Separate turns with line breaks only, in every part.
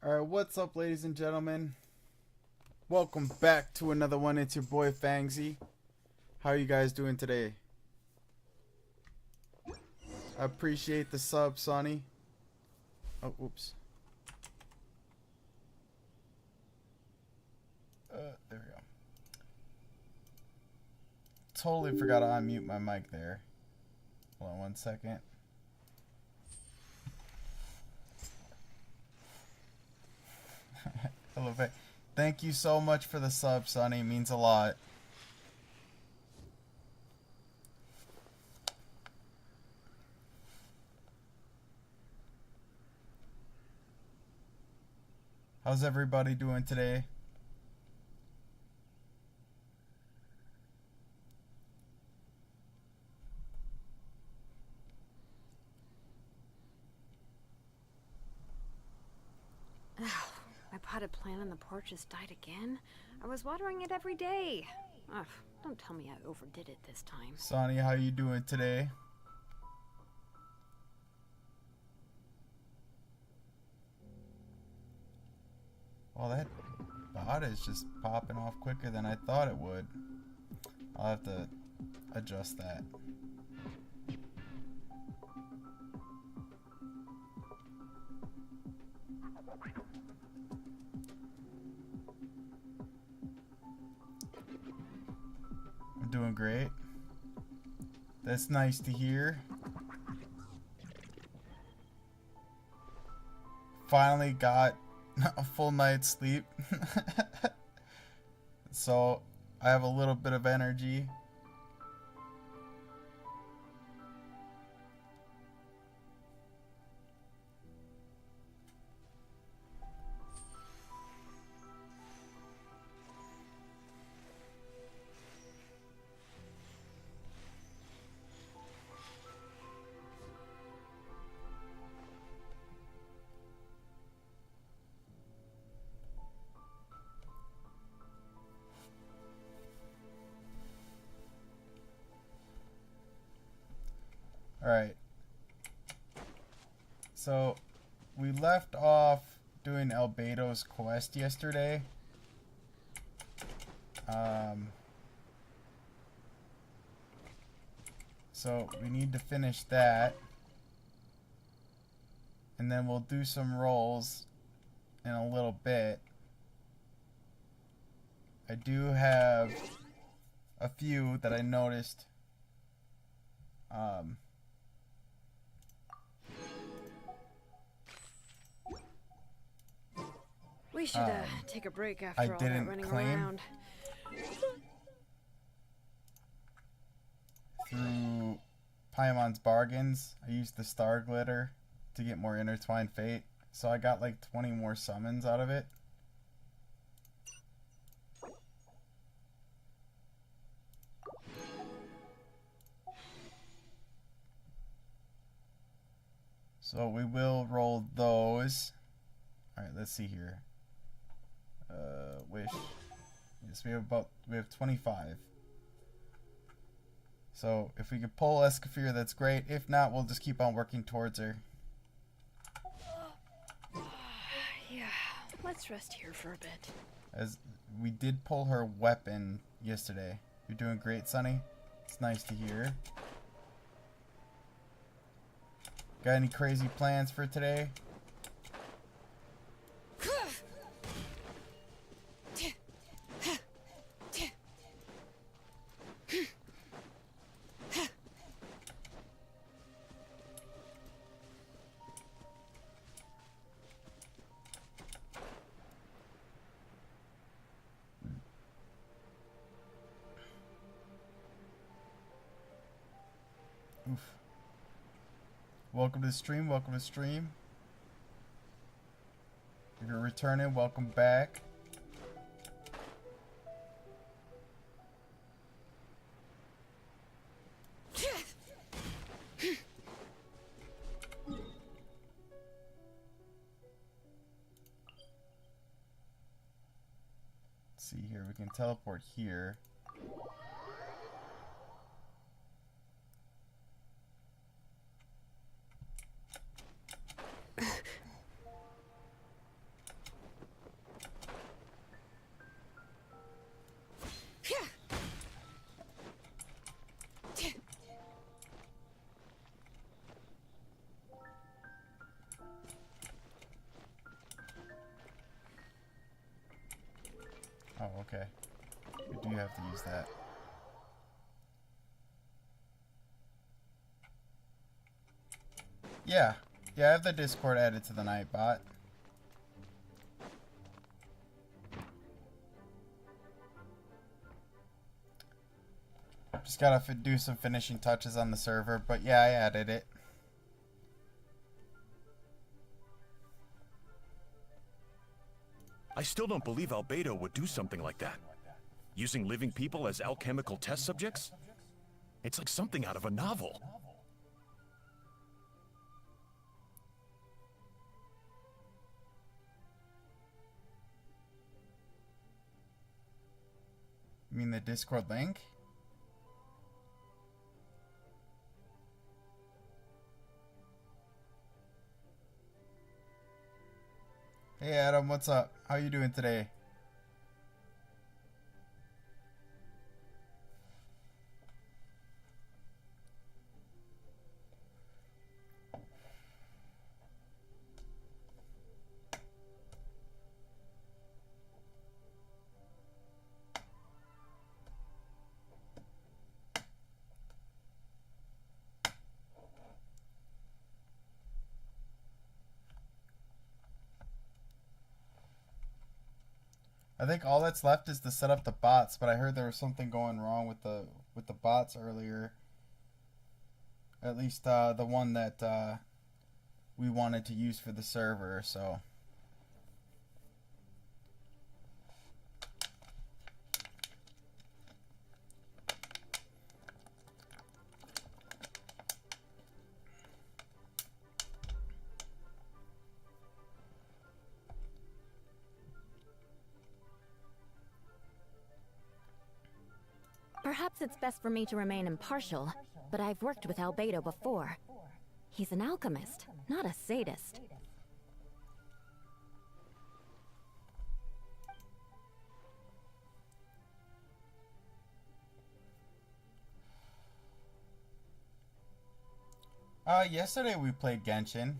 Alright, what's up, ladies and gentlemen? Welcome back to another one. It's your boy Fangsy. How are you guys doing today? I appreciate the sub, Sonny. Oh, oops. There we go. Totally forgot to unmute my mic there. Hold on one second. Hello, thank you so much for the sub, Sonny. It means a lot. How's everybody doing today?
My potted plant on the porch has died again. I was watering it every day. Ugh, don't tell me I overdid it this time.
Sonny, how you doing today? Well, that bot is just popping off quicker than I thought it would. I'll have to adjust that. I'm doing great. That's nice to hear. Finally got a full night's sleep. So I have a little bit of energy. Alright. So, we left off doing Albedo's quest yesterday. So, we need to finish that. And then we'll do some rolls in a little bit. I do have a few that I noticed.
We should take a break after
I
all that
didn't
running
claim.
around.
Through Paimon's bargains, I used the star glitter to get more intertwined fate. So I got like 20 more summons out of it. So we will roll those. Alright, let's see here. Wish. Yes, we have 25. So if we could pull Escoffier, that's great. If not, we'll just keep on working towards her.
Yeah, let's rest here for a bit.
As we did pull her weapon yesterday. You're doing great, Sonny. It's nice to hear. Got any crazy plans for today? Oof. Welcome to the stream, welcome to the stream. If you're returning, welcome back. Let's see here, we can teleport here. have to use that. Yeah. Yeah, I have the Discord added to the Nightbot. Just gotta do some finishing touches on the server, but yeah, I added it.
I still don't believe Albedo would do something like that. Using living people as alchemical test subjects? It's like something out of a novel.
You mean the Discord link? Hey Adam, what's up? How you doing today? I think all that's left is to set up the bots, but I heard there was something going wrong with the bots earlier. At least the one that we wanted to use for the server, so.
Perhaps it's best for me to remain impartial, but I've worked with Albedo before. He's an alchemist, not a sadist.
Yesterday we played Genshin.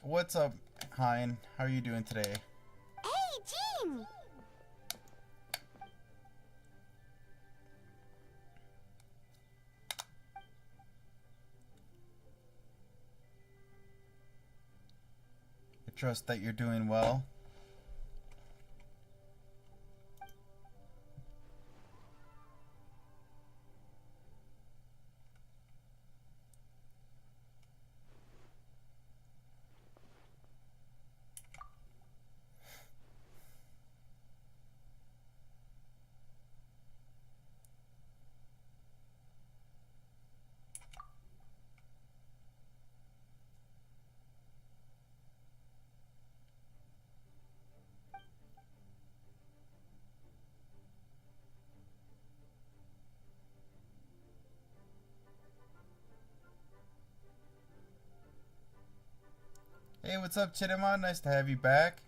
What's up, Hein? How are you doing today?
Hey, Jean!
I trust that you're doing well. Hey, what's up, Chidima? Nice to have you back.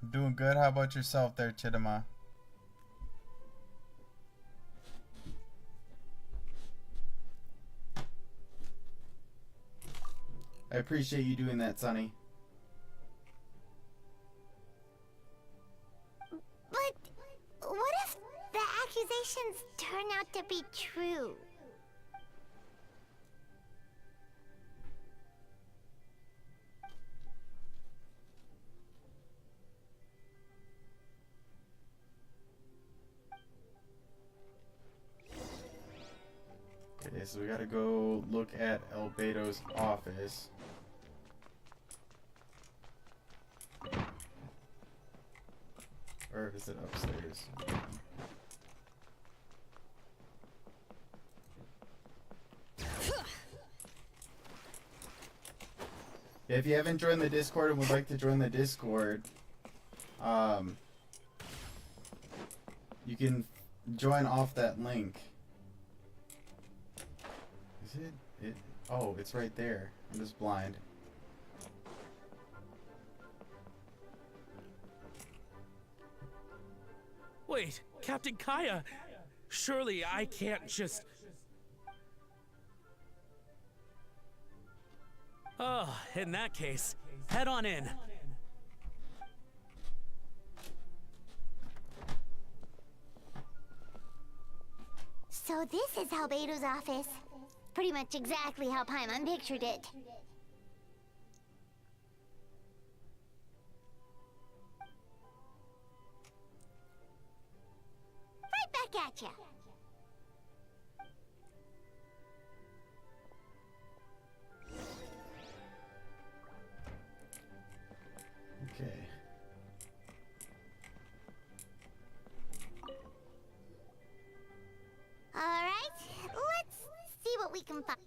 I'm doing good. How about yourself there, Chidima? I appreciate you doing that, Sonny.
But what if the accusations turn out to be true?
Okay, so we gotta go look at Albedo's office. Or is it upstairs? If you haven't joined the Discord and would like to join the Discord, you can join off that link. Is it? Oh, it's right there. I'm just blind.
Wait, Captain Kaya! Surely I can't just... Oh, in that case, head on in.
So this is Albedo's office. Pretty much exactly how Paimon pictured it. Right back at ya.
Okay.
Alright, let's see what we can find.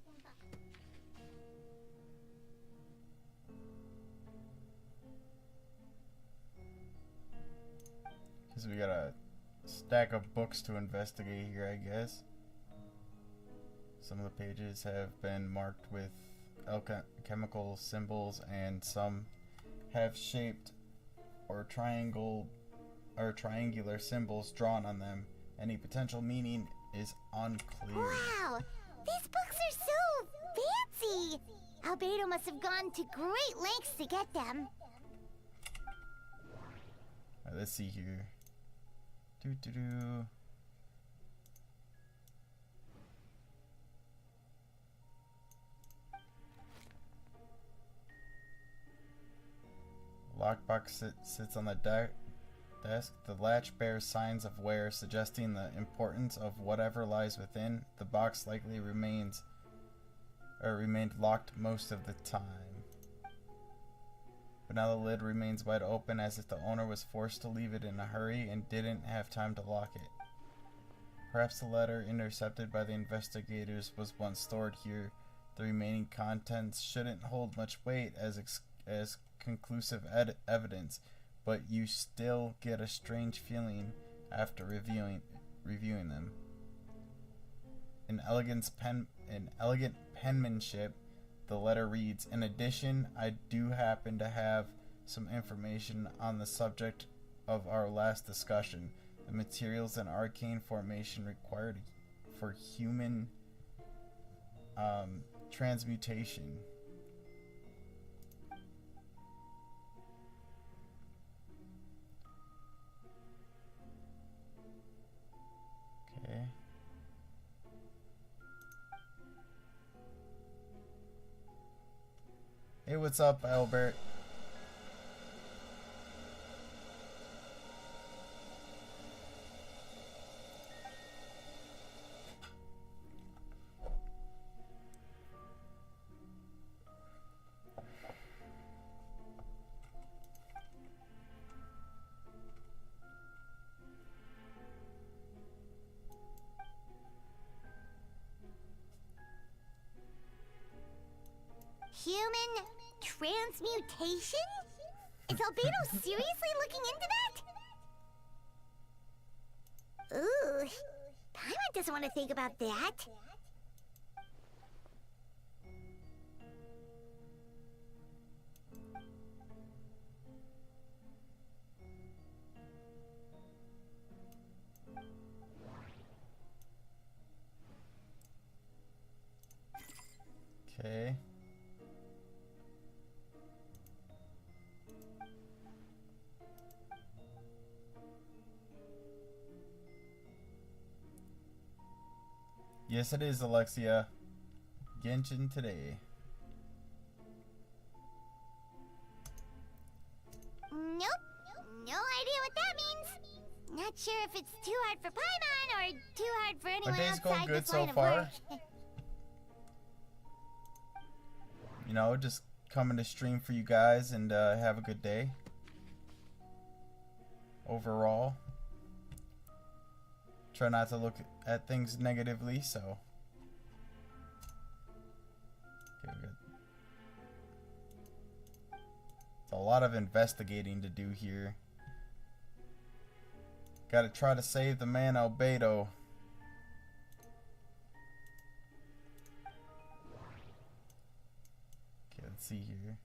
Because we got a stack of books to investigate here, I guess. Some of the pages have been marked with alchemical symbols, and some have shaped or triangular symbols drawn on them. Any potential meaning is unclear.
Wow, these books are so fancy. Albedo must have gone to great lengths to get them.
Alright, let's see here. Doo-doo-doo. Lockbox sits on the desk. The latch bears signs of wear, suggesting the importance of whatever lies within. The box likely remained locked most of the time. But now the lid remains wide open, as if the owner was forced to leave it in a hurry and didn't have time to lock it. Perhaps the letter intercepted by the investigators was once stored here. The remaining contents shouldn't hold much weight as conclusive evidence, but you still get a strange feeling after reviewing them. In elegant penmanship, the letter reads, "In addition, I do happen to have some information on the subject of our last discussion. The materials and arcane formation required for human transmutation." Okay. Hey, what's up, Albert?
Human transmutation? Is Albedo seriously looking into that? Ooh, Paimon doesn't want to think about that.
Okay. Yes, it is, Alexia. Genshin today.
Nope, no idea what that means. Not sure if it's too hard for Paimon or too hard for anyone
day's going
outside
good
this
so
line of
far.
work.
You know, just coming to stream for you guys and have a good day. Overall. Try not to look at things negatively, so. Okay, good. It's a lot of investigating to do here. Gotta try to save the man Albedo. Okay, let's see here.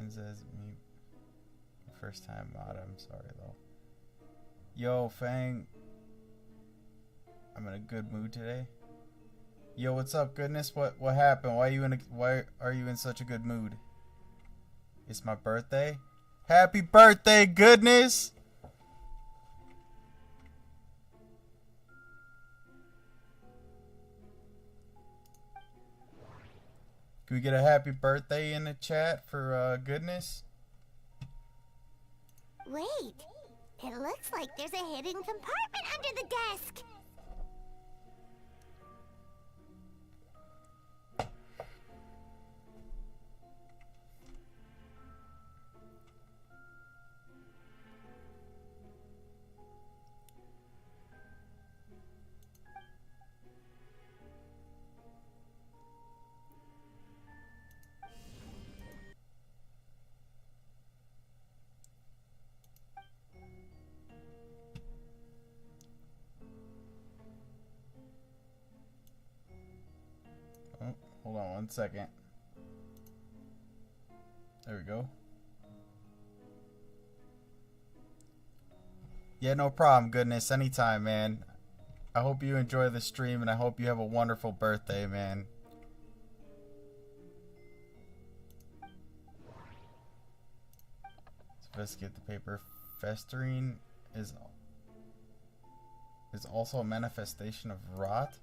times as me. First time mod. I'm sorry though. Yo, Fang. I'm in a good mood today. Yo, what's up, goodness? What happened? Why are you in such a good mood? It's my birthday. Happy birthday, goodness! Can we get a happy birthday in the chat for goodness?
Wait, it looks like there's a hidden compartment under the desk.
Oh, hold on 1 second. There we go. Yeah, no problem, goodness. Anytime, man. I hope you enjoy the stream, and I hope you have a wonderful birthday, man. Let's investigate the paper. Festering is also a manifestation of rot.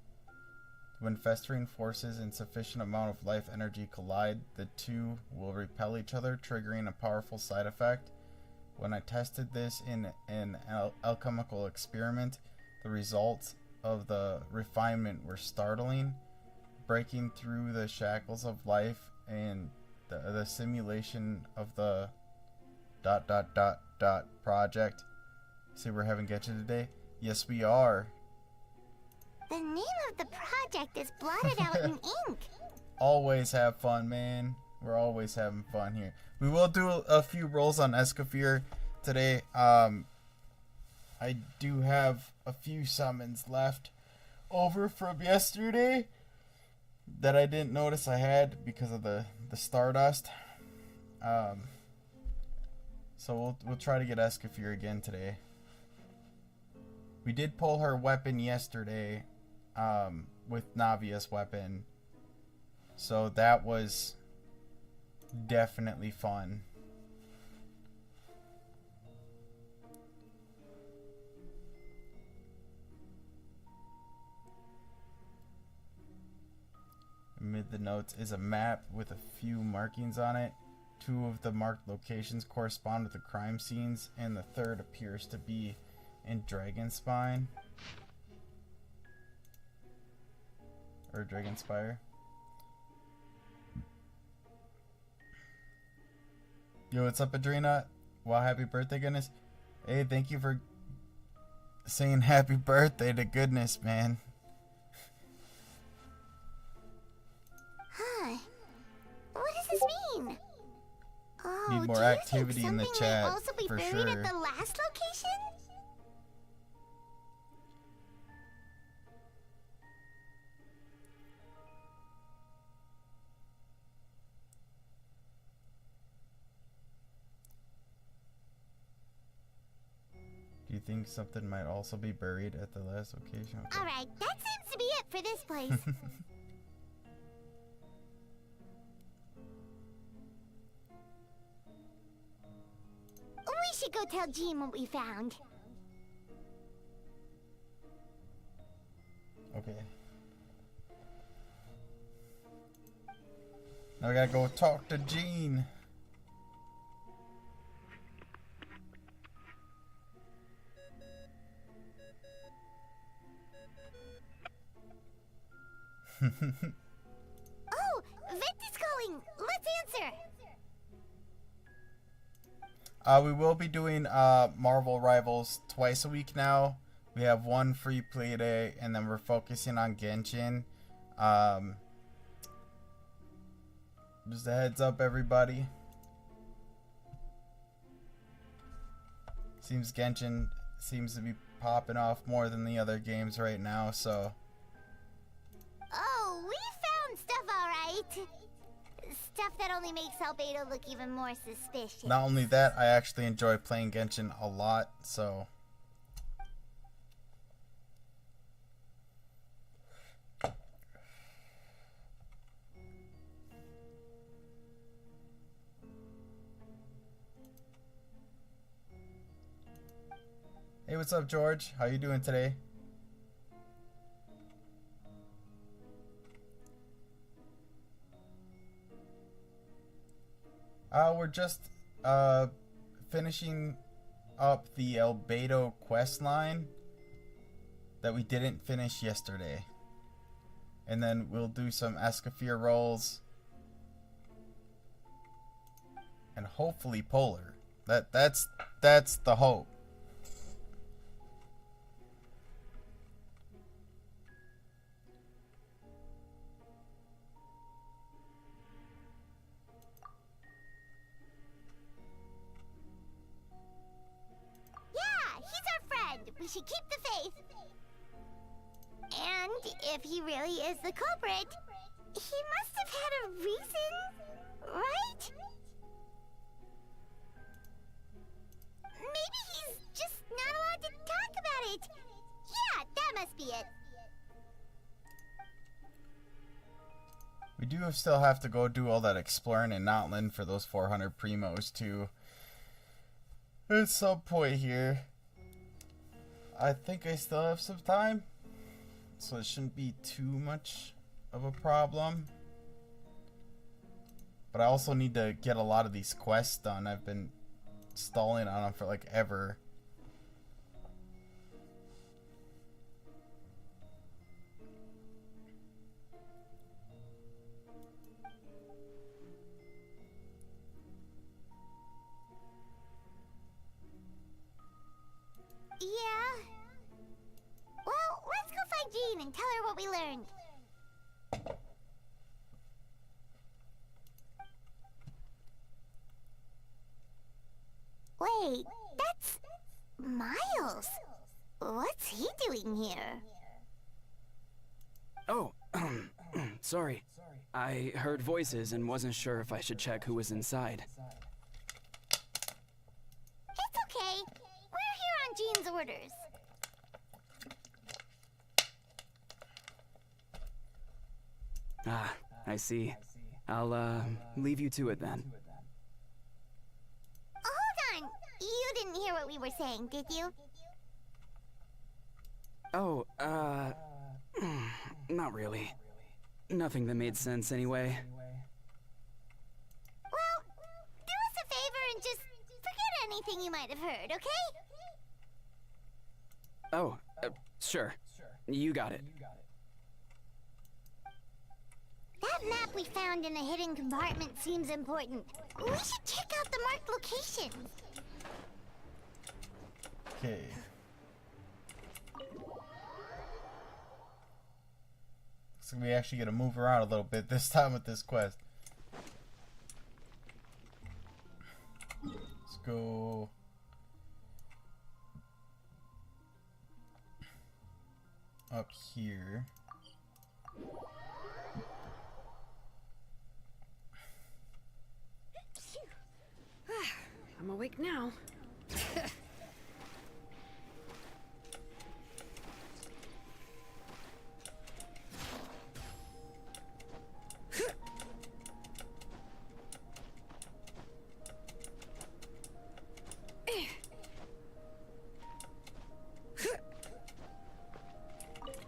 When festering forces and sufficient amount of life energy collide, the two will repel each other, triggering a powerful side effect. When I tested this in an alchemical experiment, the results of the refinement were startling, breaking through the shackles of life and the simulation of the ... project. See, we're having Getcha today? Yes, we are.
The name of the project is blotted out in ink.
Always have fun, man. We're always having fun here. We will do a few rolls on Escoffier today. I do have a few summons left over from yesterday that I didn't notice I had because of the Stardust. So we'll try to get Escoffier again today. We did pull her weapon yesterday with Navia's weapon. So that was definitely fun. Amid the notes is a map with a few markings on it. 2 of the marked locations correspond with the crime scenes, and the third appears to be in Dragonspine. Or Dragonspire. Yo, what's up, Adrena? Wow, happy birthday, goodness. Hey, thank you for saying happy birthday to goodness, man.
Huh. What does this mean? Oh,
Need more
do you
activity
think
in the
something
chat,
might also be
for
buried
sure.
at the last location?
Do you think something might also be buried at the last location? Okay.
Alright, that seems to be it for this place. We should go tell Jean what we found.
Okay. Now we gotta go talk to Jean.
Oh, Victor's calling. Let's answer.
We will be doing Marvel Rivals twice a week now. We have one free play day, and then we're focusing on Genshin. Just a heads up, everybody. Seems Genshin seems to be popping off more than the other games right now, so...
Oh, we found stuff alright. stuff that only makes Albedo look even more suspicious.
Not only that, I actually enjoy playing Genshin a lot, so... Hey, what's up, George? How you doing today? We're just finishing up the Albedo quest line that we didn't finish yesterday. And then we'll do some Escoffier rolls. And hopefully Polar. That's the hope.
We should keep the faith. And if he really is the culprit, he must have had a reason, right? Maybe he's just not allowed to talk about it. Yeah, that must be it.
We do still have to go do all that exploring in Notland for those 400 primos too. At some point here. I think I still have some time, so it shouldn't be too much of a problem. But I also need to get a lot of these quests done. I've been stalling on them for like ever.
Yeah. Well, let's go find Jean and tell her what we learned. Wait, that's Miles. What's he doing here?
Oh, sorry. I heard voices and wasn't sure if I should check who was inside.
It's okay. We're here on Jean's orders.
Ah, I see. I'll, leave you to it then.
Hold on. You didn't hear what we were saying, did you?
Oh, not really. Nothing that made sense anyway.
Well, do us a favor and just forget anything you might have heard, okay?
Oh, sure. You got it.
That map we found in a hidden compartment seems important. We should check out the marked locations.
Okay. So we actually get to move around a little bit this time with this quest. Let's go. Up here.
I'm awake now.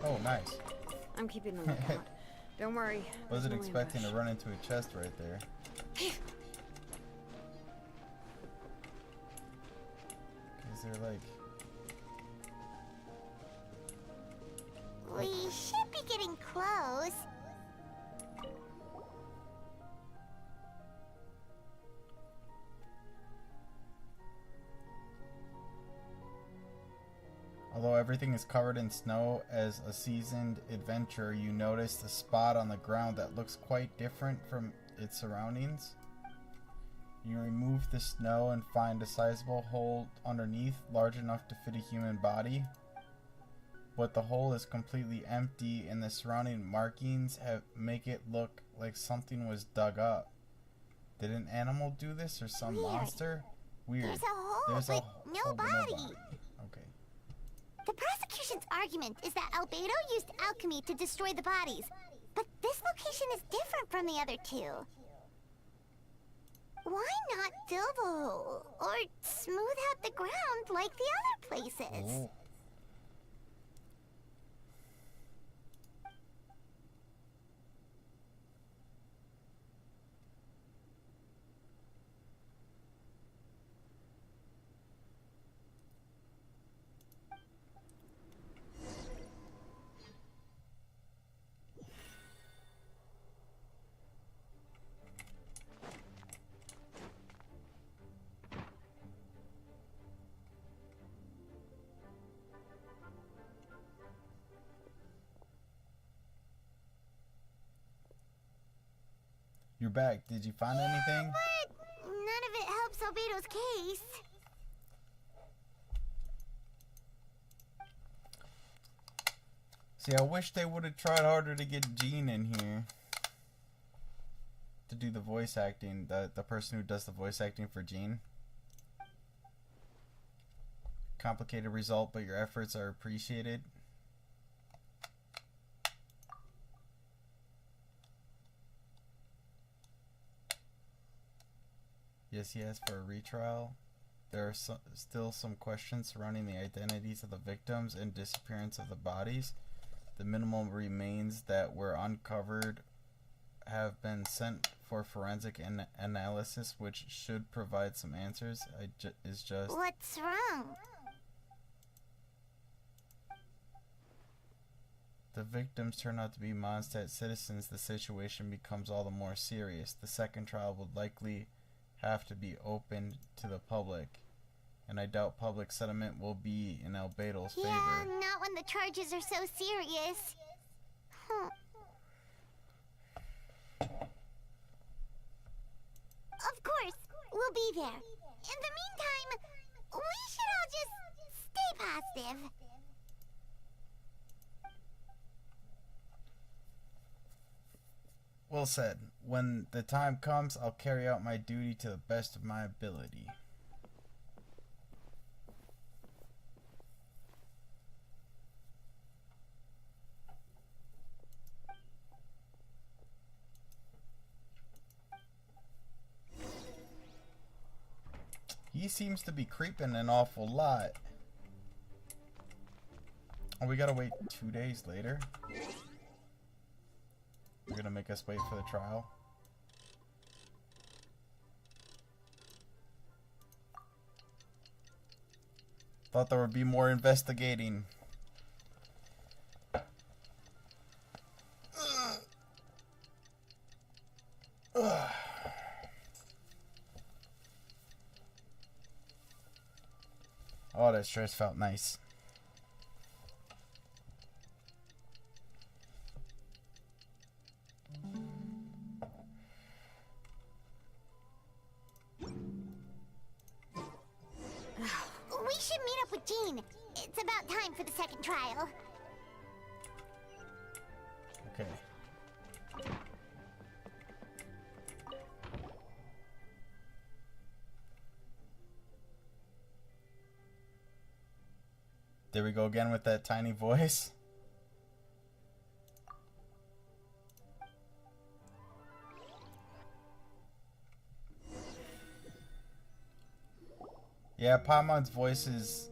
Oh, nice.
I'm keeping the lookout. Don't worry.
Wasn't
there's no
expecting to
ambush.
run into a chest right there. Is there like...
We should be getting close.
Although everything is covered in snow, as a seasoned adventurer, you notice a spot on the ground that looks quite different from its surroundings. You remove the snow and find a sizable hole underneath, large enough to fit a human body. But the hole is completely empty and the surrounding markings make it look like something was dug up. Did an animal do this or some
Weird.
monster? Weird.
There's a hole,
There's
but no
hole, but
body.
Okay.
The prosecution's argument is that Albedo used alchemy to destroy the bodies, but this location is different from the other two. Why not fill the hole, or smooth out the ground like the other places?
Oh. You're back. Did you find anything?
But none of it helps Albedo's case.
See, I wish they would have tried harder to get Jean in here to do the voice acting. The person who does the voice acting for Jean. Complicated result, but your efforts are appreciated. Yes, he asked for a retrial. There are still some questions surrounding the identities of the victims and disappearance of the bodies. The minimal remains that were uncovered have been sent for forensic analysis, which should provide some answers.
What's wrong?
The victims turn out to be Mondstadt citizens. The situation becomes all the more serious. The second trial would likely have to be opened to the public, and I doubt public sentiment will be in Albedo's favor.
Yeah, not when the charges are so serious. Huh. Of course, we'll be there. In the meantime, we should all just stay positive.
Well said. When the time comes, I'll carry out my duty to the best of my ability. He seems to be creeping an awful lot. Oh, we gotta wait 2 days later. You're gonna make us wait for the trial? Thought there would be more investigating. Oh, that stress felt nice.
We should meet up with Jean. It's about time for the second trial.
Okay. There we go again with that tiny voice. Yeah, Paimon's voice is,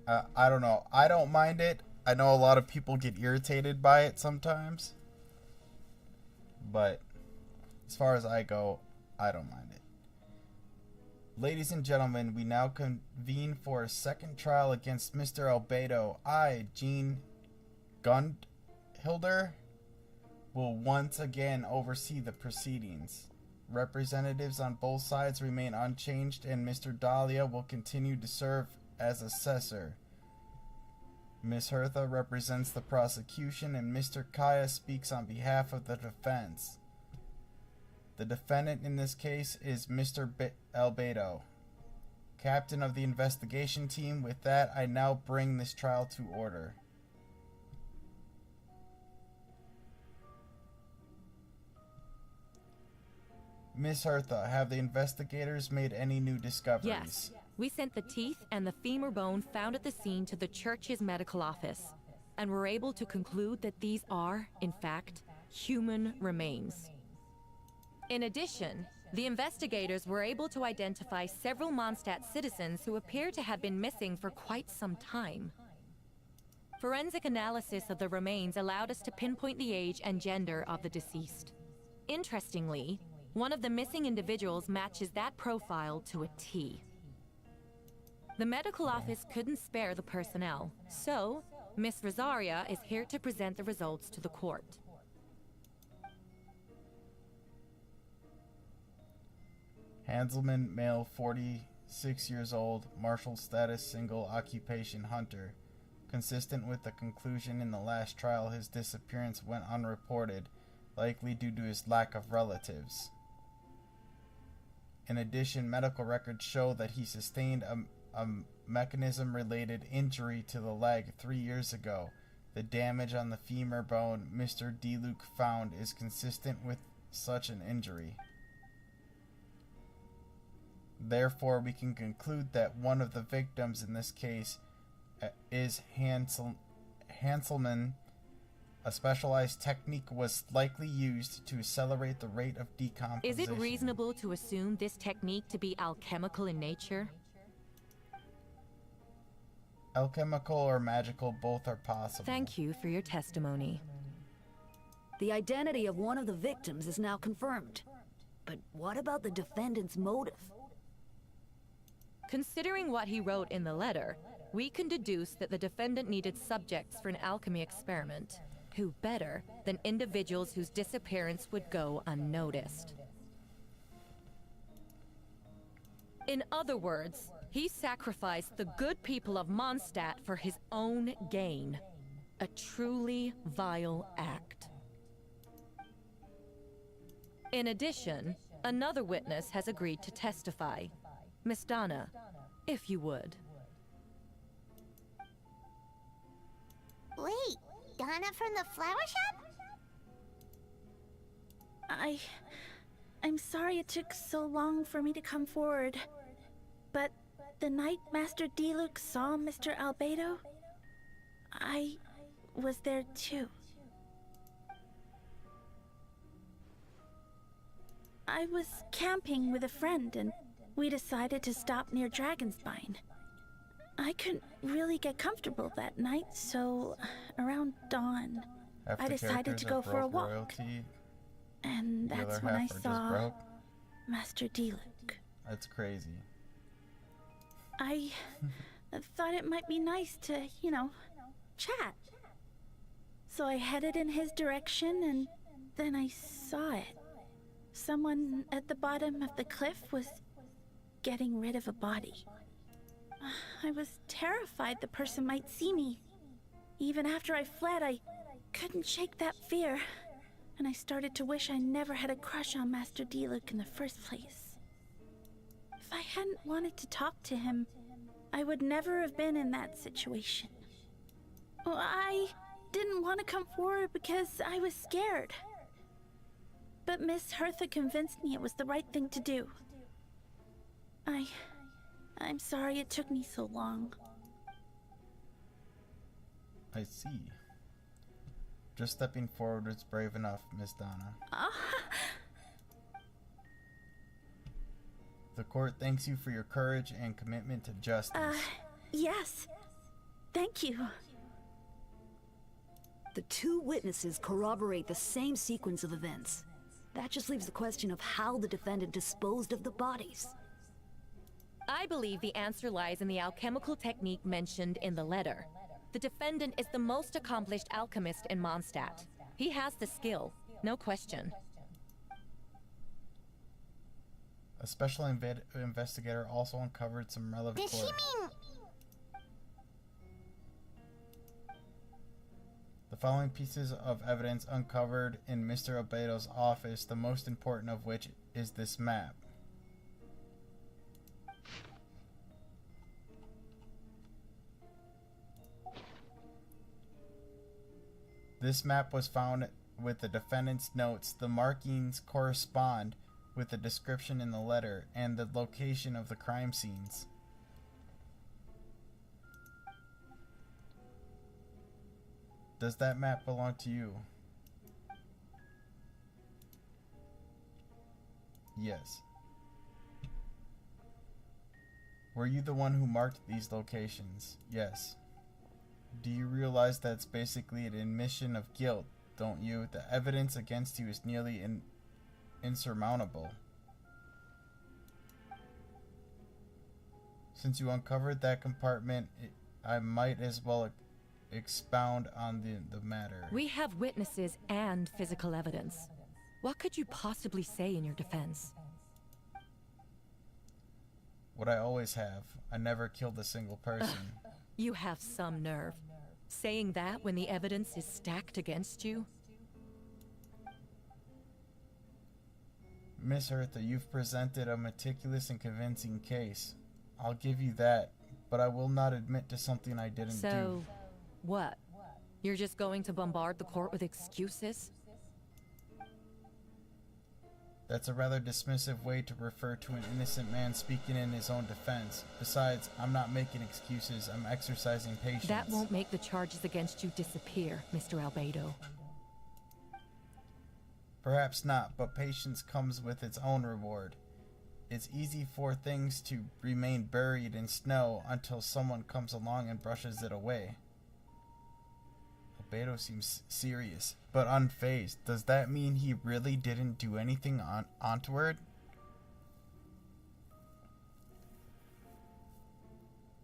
I don't know. I don't mind it. I know a lot of people get irritated by it sometimes. But as far as I go, I don't mind it. Ladies and gentlemen, we now convene for a second trial against Mr. Albedo. I, Jean Gundhilder, will once again oversee the proceedings. Representatives on both sides remain unchanged, and Mr. Dahlia will continue to serve as assessor. Ms. Hertha represents the prosecution, and Mr. Kaya speaks on behalf of the defense. The defendant in this case is Mr. Albedo, captain of the investigation team. With that, I now bring this trial to order. Miss Hertha, have the investigators made any new discoveries?
Yes. We sent the teeth and the femur bone found at the scene to the church's medical office, and were able to conclude that these are, in fact, human remains. In addition, the investigators were able to identify several Mondstadt citizens who appear to have been missing for quite some time. Forensic analysis of the remains allowed us to pinpoint the age and gender of the deceased. Interestingly, one of the missing individuals matches that profile to a T. The medical office couldn't spare the personnel, so Miss Rosaria is here to present the results to the court.
Hanselman, male, 46 years old, martial status, single, occupation, hunter. Consistent with the conclusion in the last trial, his disappearance went unreported, likely due to his lack of relatives. In addition, medical records show that he sustained a mechanism-related injury to the leg 3 years ago. The damage on the femur bone Mr. DeLuke found is consistent with such an injury. Therefore, we can conclude that one of the victims in this case is Hanselman. A specialized technique was likely used to accelerate the rate of decomposition.
Is it reasonable to assume this technique to be alchemical in nature?
Alchemical or magical, both are possible.
Thank you for your testimony.
The identity of one of the victims is now confirmed. But what about the defendant's motive?
Considering what he wrote in the letter, we can deduce that the defendant needed subjects for an alchemy experiment. Who better than individuals whose disappearance would go unnoticed? In other words, he sacrificed the good people of Mondstadt for his own gain. A truly vile act. In addition, another witness has agreed to testify. Miss Donna, if you would.
Wait, Donna from the flower shop?
I'm sorry it took so long for me to come forward. But the night Master DeLuke saw Mr. Albedo, I was there too. I was camping with a friend and we decided to stop near Dragonspine. I couldn't really get comfortable that night, so around dawn, I decided to go for a walk.
Royalty,
and that's when I saw Master DeLuke.
That's crazy.
I thought it might be nice to, chat. So I headed in his direction, and then I saw it. Someone at the bottom of the cliff was getting rid of a body. I was terrified the person might see me. Even after I fled, I couldn't shake that fear, and I started to wish I never had a crush on Master DeLuke in the first place. If I hadn't wanted to talk to him, I would never have been in that situation. Well, I didn't want to come forward because I was scared. But Miss Hertha convinced me it was the right thing to do. I'm sorry it took me so long.
I see. Just stepping forward is brave enough, Miss Donna. The court thanks you for your courage and commitment to justice.
Yes. Thank you.
The two witnesses corroborate the same sequence of events. That just leaves the question of how the defendant disposed of the bodies.
I believe the answer lies in the alchemical technique mentioned in the letter. The defendant is the most accomplished alchemist in Mondstadt. He has the skill, no question.
A special investigator also uncovered some relevant...
Does she mean...
The following pieces of evidence uncovered in Mr. Albedo's office, the most important of which is this map. This map was found with the defendant's notes. The markings correspond with the description in the letter and the location of the crime scenes. Does that map belong to you? Yes. Were you the one who marked these locations? Yes. Do you realize that's basically an admission of guilt, don't you? The evidence against you is nearly insurmountable. Since you uncovered that compartment, I might as well expound on the matter.
We have witnesses and physical evidence. What could you possibly say in your defense?
What I always have. I never killed a single person.
You have some nerve. Saying that when the evidence is stacked against you?
Miss Hertha, you've presented a meticulous and convincing case. I'll give you that, but I will not admit to something I didn't do.
So, what? You're just going to bombard the court with excuses?
That's a rather dismissive way to refer to an innocent man speaking in his own defense. Besides, I'm not making excuses, I'm exercising patience.
That won't make the charges against you disappear, Mr. Albedo.
Perhaps not, but patience comes with its own reward. It's easy for things to remain buried in snow until someone comes along and brushes it away. Albedo seems serious, but unfazed. Does that mean he really didn't do anything onward?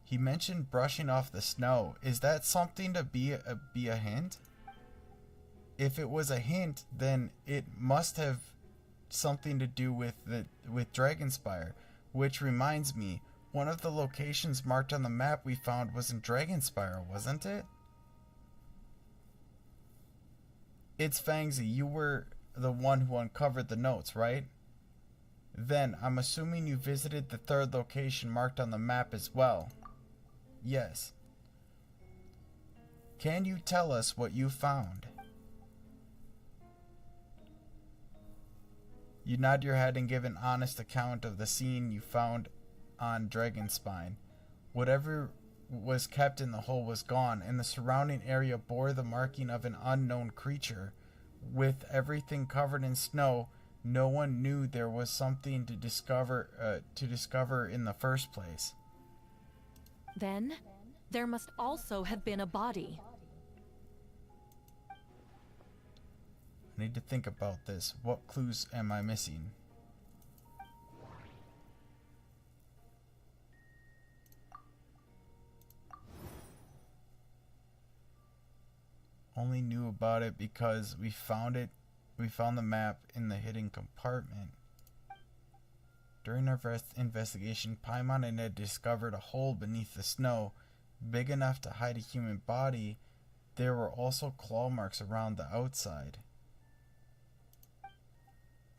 He mentioned brushing off the snow. Is that something to be a hint? If it was a hint, then it must have something to do with Dragonspire. Which reminds me, one of the locations marked on the map we found was in Dragonspire, wasn't it? It's Fangsy, you were the one who uncovered the notes, right? Then, I'm assuming you visited the third location marked on the map as well. Yes. Can you tell us what you found? You nod your head and give an honest account of the scene you found on Dragonspine. Whatever was kept in the hole was gone, and the surrounding area bore the marking of an unknown creature. With everything covered in snow, no one knew there was something to discover in the first place.
Then, there must also have been a body.
I need to think about this. What clues am I missing? Only knew about it because we found the map in the hidden compartment. During our investigation, Paimon and Ed discovered a hole beneath the snow, big enough to hide a human body. There were also claw marks around the outside.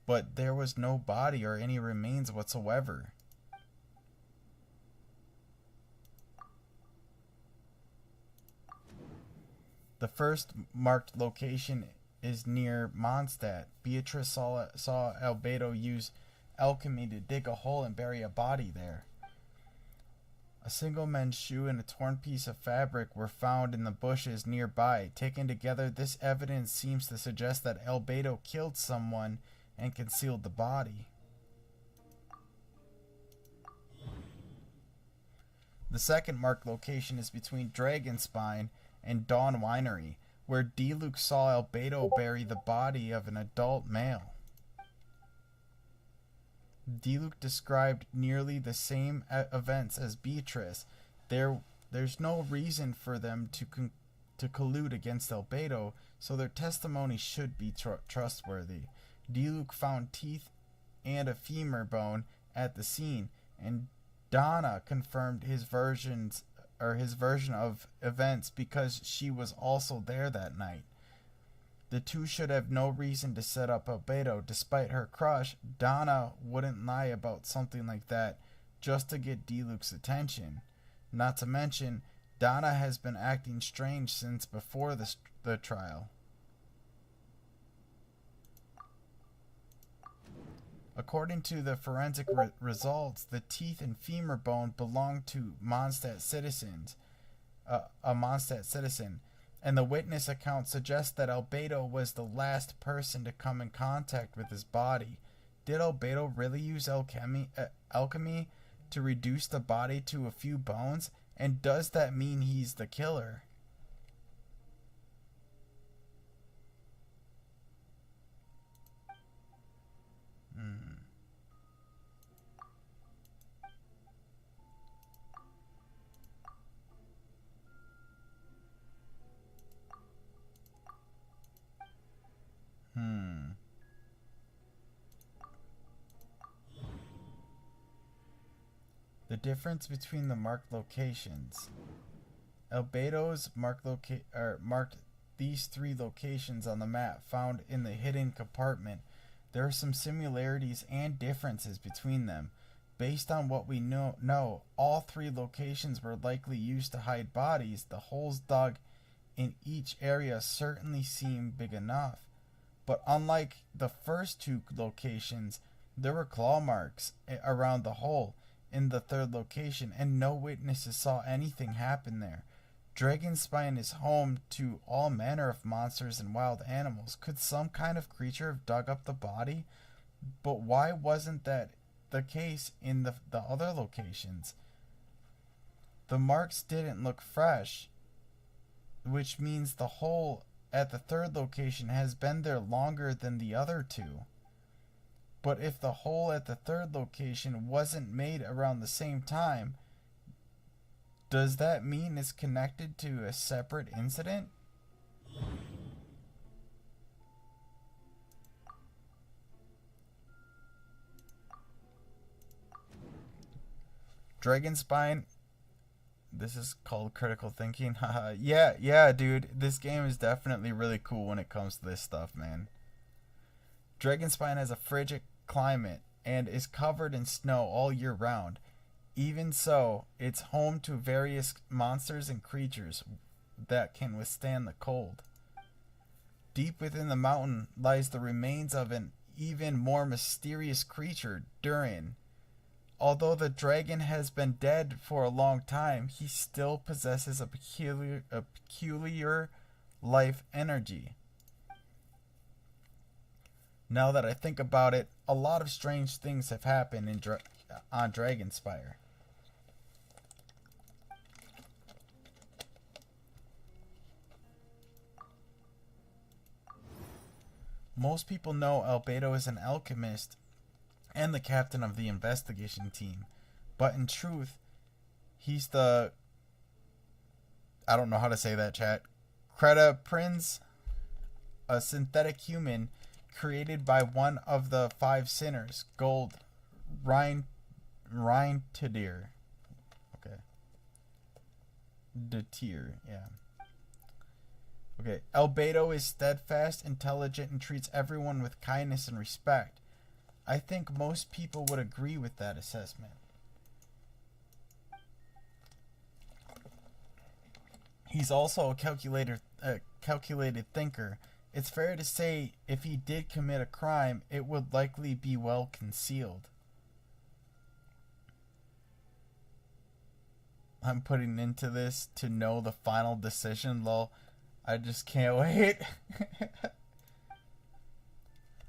But there was no body or any remains whatsoever. The first marked location is near Mondstadt. Beatrice saw Albedo use alchemy to dig a hole and bury a body there. A single men's shoe and a torn piece of fabric were found in the bushes nearby. Taken together, this evidence seems to suggest that Albedo killed someone and concealed the body. The second marked location is between Dragonspine and Dawn Winery, where D-Luke saw Albedo bury the body of an adult male. D-Luke described nearly the same events as Beatrice. There's no reason for them to collude against Albedo, so their testimony should be trustworthy. D-Luke found teeth and a femur bone at the scene, and Donna confirmed his version of events because she was also there that night. The two should have no reason to set up Albedo. Despite her crush, Donna wouldn't lie about something like that just to get D-Luke's attention. Not to mention, Donna has been acting strange since before the trial. According to the forensic results, the teeth and femur bone belonged to Mondstadt citizens, a Mondstadt citizen, and the witness account suggests that Albedo was the last person to come in contact with his body. Did Albedo really use alchemy to reduce the body to a few bones? And does that mean he's the killer? The difference between the marked locations. Albedo's marked these 3 locations on the map found in the hidden compartment. There are some similarities and differences between them. Based on what we know, all 3 locations were likely used to hide bodies. The holes dug in each area certainly seem big enough. But unlike the first 2 locations, there were claw marks around the hole in the 3rd location, and no witnesses saw anything happen there. Dragonspine is home to all manner of monsters and wild animals. Could some kind of creature have dug up the body? But why wasn't that the case in the other locations? The marks didn't look fresh, which means the hole at the 3rd location has been there longer than the other 2. But if the hole at the 3rd location wasn't made around the same time, does that mean it's connected to a separate incident? Dragonspine. This is called critical thinking. yeah, dude. This game is definitely really cool when it comes to this stuff, man. Dragonspine has a frigid climate and is covered in snow all year round. Even so, it's home to various monsters and creatures that can withstand the cold. Deep within the mountain lies the remains of an even more mysterious creature, Durin. Although the dragon has been dead for a long time, he still possesses a peculiar life energy. Now that I think about it, a lot of strange things have happened on Dragonspire. Most people know Albedo is an alchemist and the captain of the investigation team, but in truth, he's the... I don't know how to say that, chat. Creta Prince, a synthetic human created by one of the 5 sinners, Gold Reintidir. Okay. Detir, yeah. Okay. Albedo is steadfast, intelligent, and treats everyone with kindness and respect. I think most people would agree with that assessment. He's also a calculated thinker. It's fair to say if he did commit a crime, it would likely be well concealed. I'm putting into this to know the final decision, lol. I just can't wait.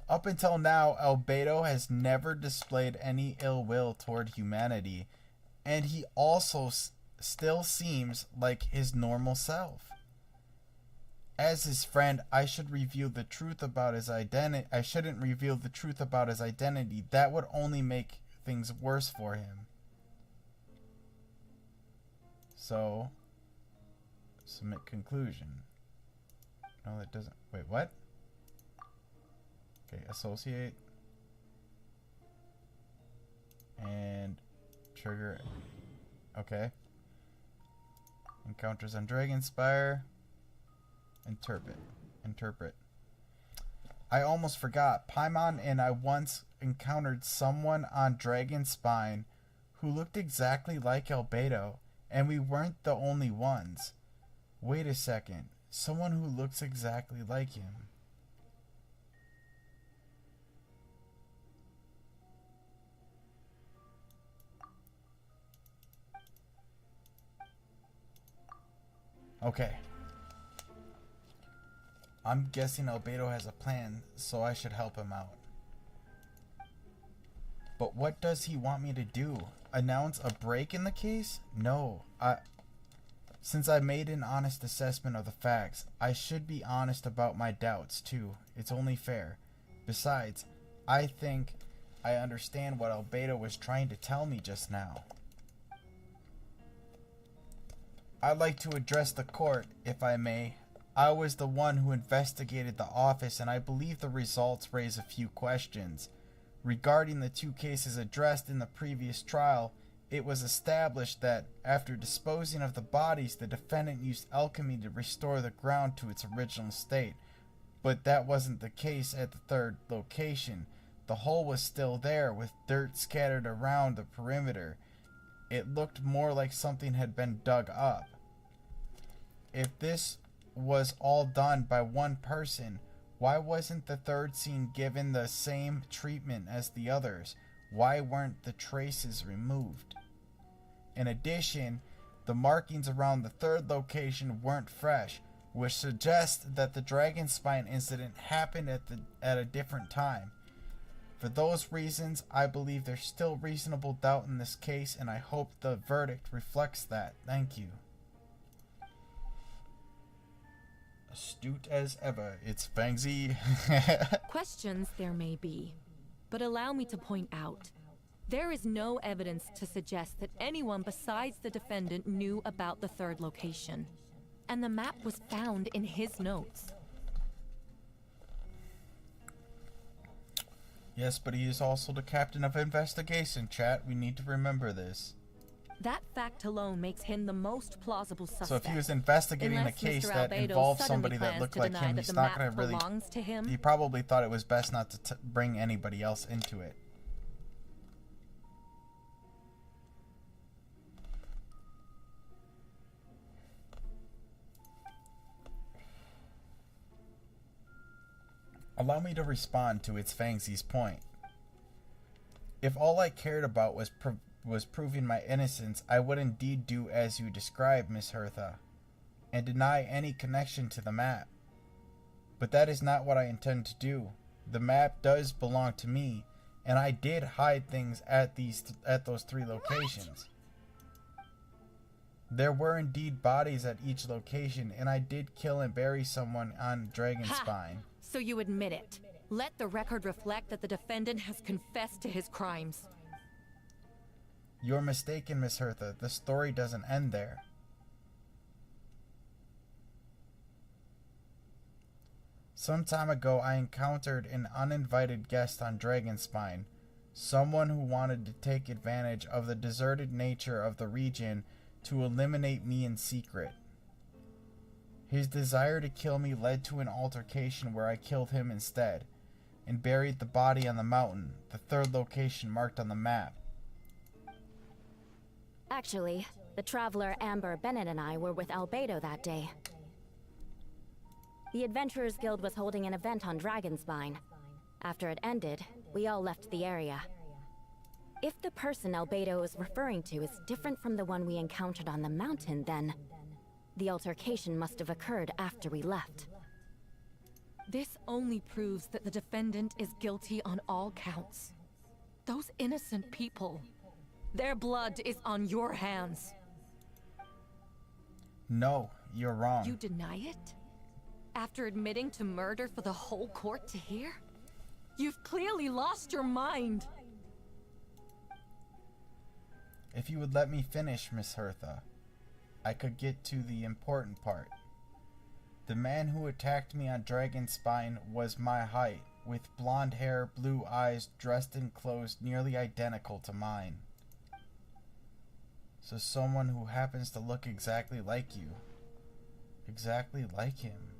Up until now, Albedo has never displayed any ill will toward humanity, and he also still seems like his normal self. As his friend, I should reveal the truth about his identity. I shouldn't reveal the truth about his identity. That would only make things worse for him. So, submit conclusion. No, that doesn't. Wait, what? Okay, associate. And trigger. Okay. Encounters on Dragonspire. Interpret. I almost forgot. Paimon and I once encountered someone on Dragonspine who looked exactly like Albedo, and we weren't the only ones. Wait a second. Someone who looks exactly like him. Okay. I'm guessing Albedo has a plan, so I should help him out. But what does he want me to do? Announce a break in the case? No. Since I made an honest assessment of the facts, I should be honest about my doubts, too. It's only fair. Besides, I think I understand what Albedo was trying to tell me just now. I'd like to address the court, if I may. I was the one who investigated the office, and I believe the results raise a few questions. Regarding the 2 cases addressed in the previous trial, it was established that, after disposing of the bodies, the defendant used alchemy to restore the ground to its original state. But that wasn't the case at the 3rd location. The hole was still there, with dirt scattered around the perimeter. It looked more like something had been dug up. If this was all done by one person, why wasn't the 3rd scene given the same treatment as the others? Why weren't the traces removed? In addition, the markings around the 3rd location weren't fresh, which suggests that the dragon spine incident happened at a different time. For those reasons, I believe there's still reasonable doubt in this case, and I hope the verdict reflects that. Thank you. Astute as ever, it's Fangsy.
Questions there may be, but allow me to point out, there is no evidence to suggest that anyone besides the defendant knew about the 3rd location, and the map was found in his notes.
Yes, but he is also the captain of investigation, chat. We need to remember this.
That fact alone makes him the most plausible suspect.
So if he was investigating a case that involved somebody that looked like him, he's not going to really... He probably thought it was best not to bring anybody else into it. Allow me to respond to its Fangsy's point. If all I cared about was proving my innocence, I would indeed do as you described, Miss Hertha, and deny any connection to the map. But that is not what I intend to do. The map does belong to me, and I did hide things at those 3 locations. There were indeed bodies at each location, and I did kill and bury someone on Dragonspine.
So you admit it. Let the record reflect that the defendant has confessed to his crimes.
You're mistaken, Miss Hertha. The story doesn't end there. Some time ago, I encountered an uninvited guest on Dragonspine, someone who wanted to take advantage of the deserted nature of the region to eliminate me in secret. His desire to kill me led to an altercation where I killed him instead, and buried the body on the mountain, the 3rd location marked on the map.
Actually, the traveler Amber Bennett and I were with Albedo that day. The Adventurers Guild was holding an event on Dragonspine. After it ended, we all left the area. If the person Albedo is referring to is different from the one we encountered on the mountain, then the altercation must have occurred after we left.
This only proves that the defendant is guilty on all counts. Those innocent people, their blood is on your hands.
No, you're wrong.
You deny it? After admitting to murder for the whole court to hear? You've clearly lost your mind.
If you would let me finish, Miss Hertha, I could get to the important part. The man who attacked me on Dragonspine was my height, with blonde hair, blue eyes, dressed in clothes nearly identical to mine. So someone who happens to look exactly like you. Exactly like him.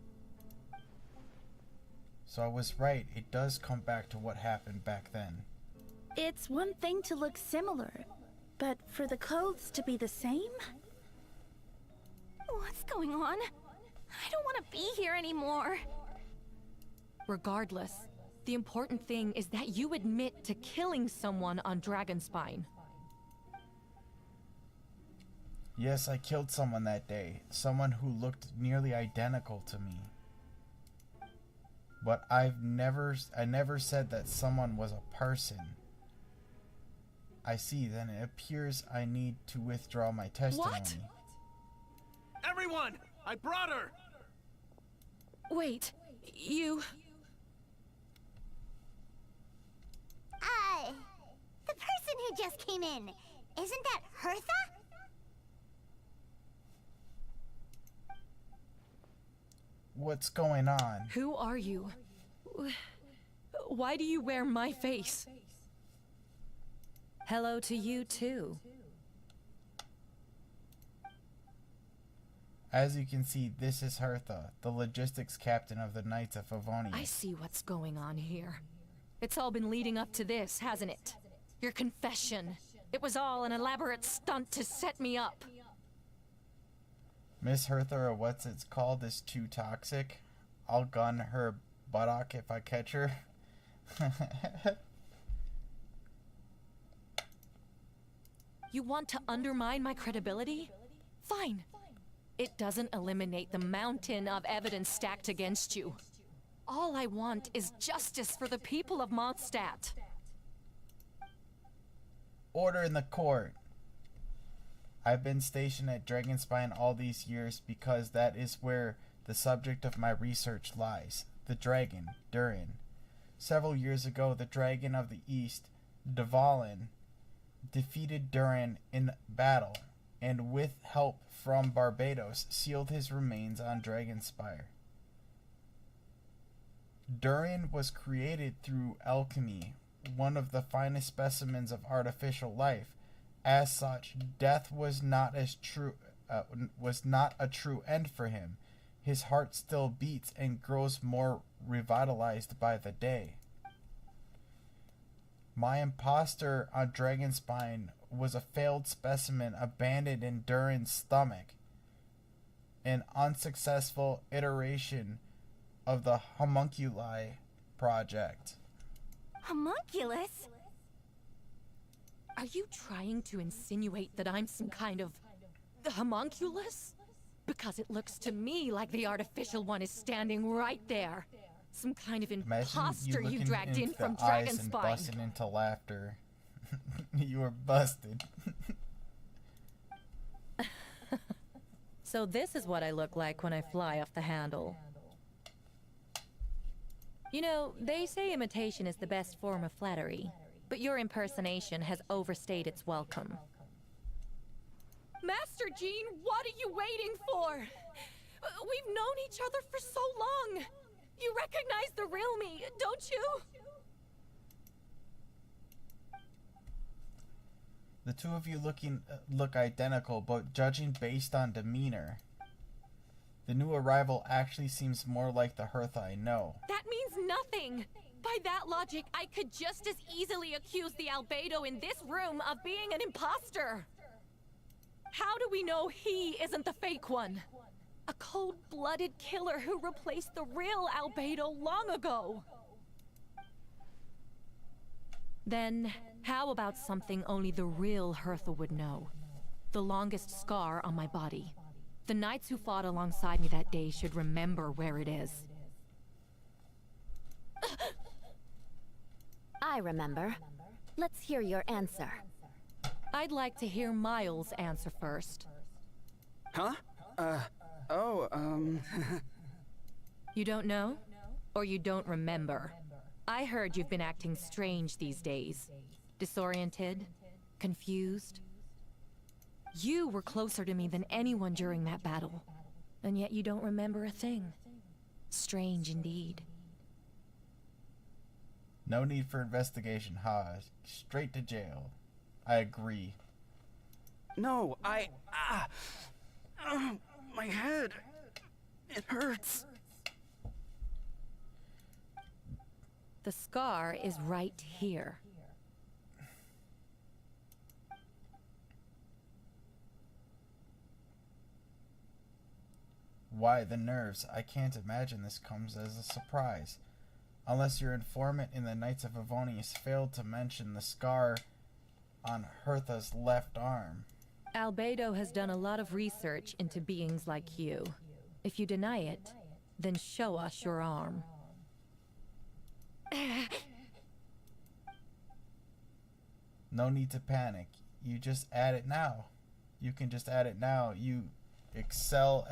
So I was right, it does come back to what happened back then.
It's one thing to look similar, but for the clothes to be the same?
What's going on? I don't want to be here anymore.
Regardless, the important thing is that you admit to killing someone on Dragonspine.
Yes, I killed someone that day. Someone who looked nearly identical to me. But I never said that someone was a person. I see, then it appears I need to withdraw my testimony.
What?
Everyone! I brought her!
Wait, you...
The person who just came in, isn't that Hertha?
What's going on?
Who are you? Why do you wear my face? Hello to you, too.
As you can see, this is Hertha, the logistics captain of the Knights of Favonius.
I see what's going on here. It's all been leading up to this, hasn't it? Your confession. It was all an elaborate stunt to set me up.
Miss Hertha, or what's it's called, is too toxic. I'll gun her buttock if I catch her.
You want to undermine my credibility? Fine. It doesn't eliminate the mountain of evidence stacked against you. All I want is justice for the people of Mondstadt.
Order in the court. I've been stationed at Dragonspine all these years because that is where the subject of my research lies. The dragon, Durin. Several years ago, the dragon of the east, Dvalin, defeated Durin in battle, and with help from Barbados, sealed his remains on Dragonspire. Durin was created through alchemy, one of the finest specimens of artificial life. As such, death was not a true end for him. His heart still beats and grows more revitalized by the day. My imposter on Dragonspine was a failed specimen abandoned in Durin's stomach, an unsuccessful iteration of the homunculi project.
Homunculus?
Are you trying to insinuate that I'm some kind of... the homunculus? Because it looks to me like the artificial one is standing right there. Some kind of imposter you dragged in from Dragonspine.
Busting into laughter. You were busted.
So this is what I look like when I fly off the handle. You know, they say imitation is the best form of flattery, but your impersonation has overstayed its welcome. Master Jean, what are you waiting for? We've known each other for so long. You recognize the real me, don't you?
The two of you look identical, but judging based on demeanor, the new arrival actually seems more like the Hertha I know.
That means nothing. By that logic, I could just as easily accuse the albedo in this room of being an imposter. How do we know he isn't the fake one? A cold-blooded killer who replaced the real albedo long ago. Then, how about something only the real Hertha would know? The longest scar on my body. The knights who fought alongside me that day should remember where it is.
I remember. Let's hear your answer.
I'd like to hear Miles' answer first.
Huh?
You don't know? Or you don't remember? I heard you've been acting strange these days. Disoriented? Confused? You were closer to me than anyone during that battle. And yet you don't remember a thing. Strange indeed.
No need for investigation, ha. Straight to jail. I agree.
No, my head. It hurts.
The scar is right here.
Why the nerves? I can't imagine this comes as a surprise. Unless your informant in the Knights of Favonius failed to mention the scar on Hertha's left arm.
Albedo has done a lot of research into beings like you. If you deny it, then show us your arm.
No need to panic. You just add it now. You can just add it now. You excel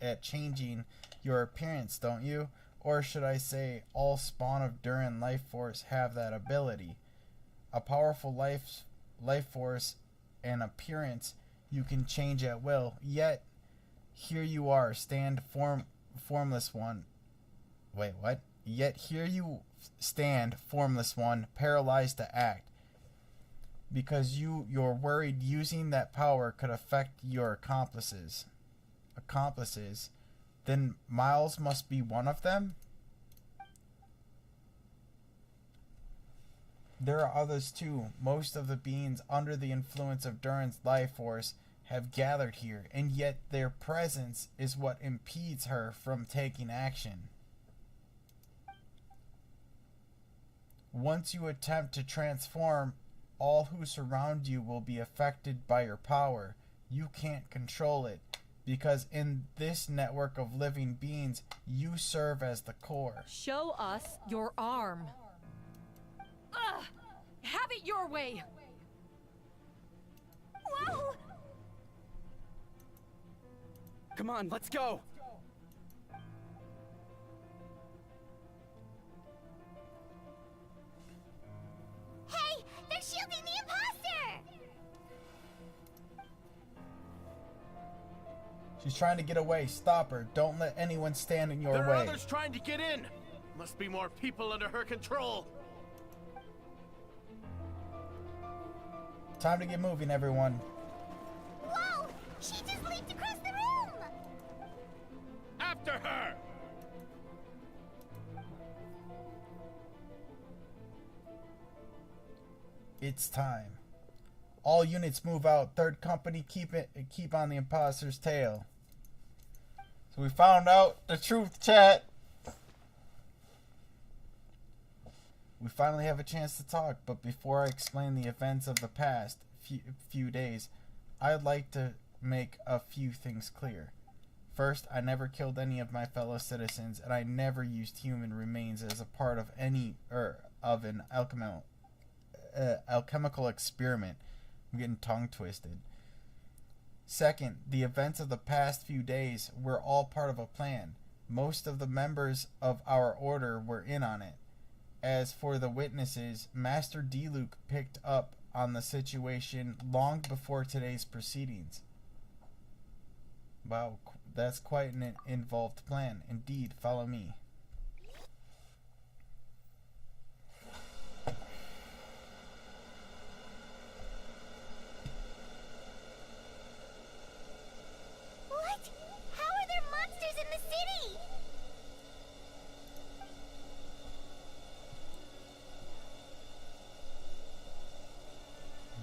at changing your appearance, don't you? Or should I say, all spawn of Duran life force have that ability. A powerful life force and appearance you can change at will. Yet, here you are, formless one. Wait, what? Yet here you stand, formless one, paralyzed to act. Because you're worried using that power could affect your accomplices. Then Miles must be one of them? There are others too. Most of the beings under the influence of Duran's life force have gathered here, and yet their presence is what impedes her from taking action. Once you attempt to transform, all who surround you will be affected by your power. You can't control it, because in this network of living beings, you serve as the core.
Show us your arm. Ugh! Have it your way!
Whoa!
Come on, let's go!
Hey, they're shielding the imposter!
She's trying to get away. Stop her. Don't let anyone stand in your way.
There are others trying to get in. Must be more people under her control.
Time to get moving, everyone.
Whoa! She just leaped across the room!
After her!
It's time. All units move out. Third company, keep on the imposter's tail. So we found out the truth, chat. We finally have a chance to talk, but before I explain the events of the past few days, I'd like to make a few things clear. First, I never killed any of my fellow citizens, and I never used human remains as a part of an alchemical experiment. I'm getting tongue twisted. Second, the events of the past few days were all part of a plan. Most of the members of our order were in on it. As for the witnesses, Master D-Luke picked up on the situation long before today's proceedings. Wow, that's quite an involved plan. Indeed, follow me.
What? How are there monsters in the city?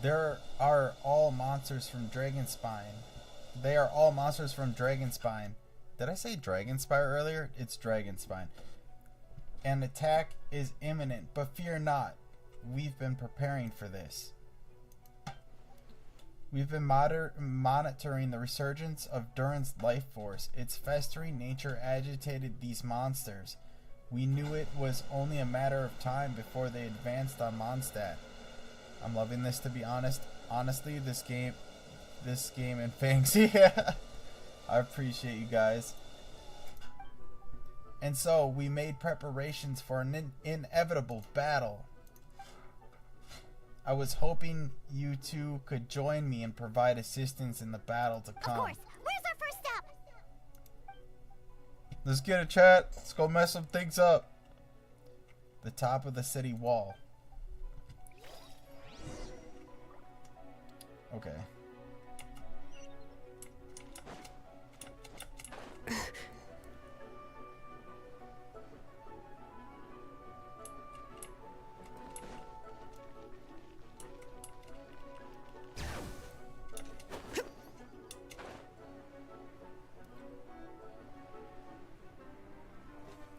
There are all monsters from Dragonspine. They are all monsters from Dragonspine. Did I say Dragonspire earlier? It's Dragonspine. An attack is imminent, but fear not. We've been preparing for this. We've been monitoring the resurgence of Duran's life force. Its festering nature agitated these monsters. We knew it was only a matter of time before they advanced on Mondstadt. I'm loving this, to be honest. Honestly, this game and Fangs, yeah. I appreciate you guys. And so, we made preparations for an inevitable battle. I was hoping you two could join me and provide assistance in the battle to come.
Of course. Where's our first stop?
Let's get it, chat. Let's go mess some things up. The top of the city wall. Okay.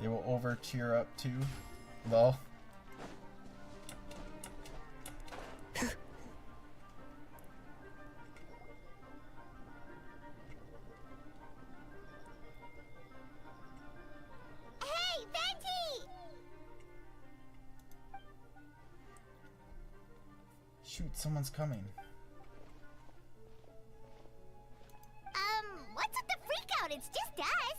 They will over cheer up too. Lol. Shoot, someone's coming.
What's with the freak out? It's just us.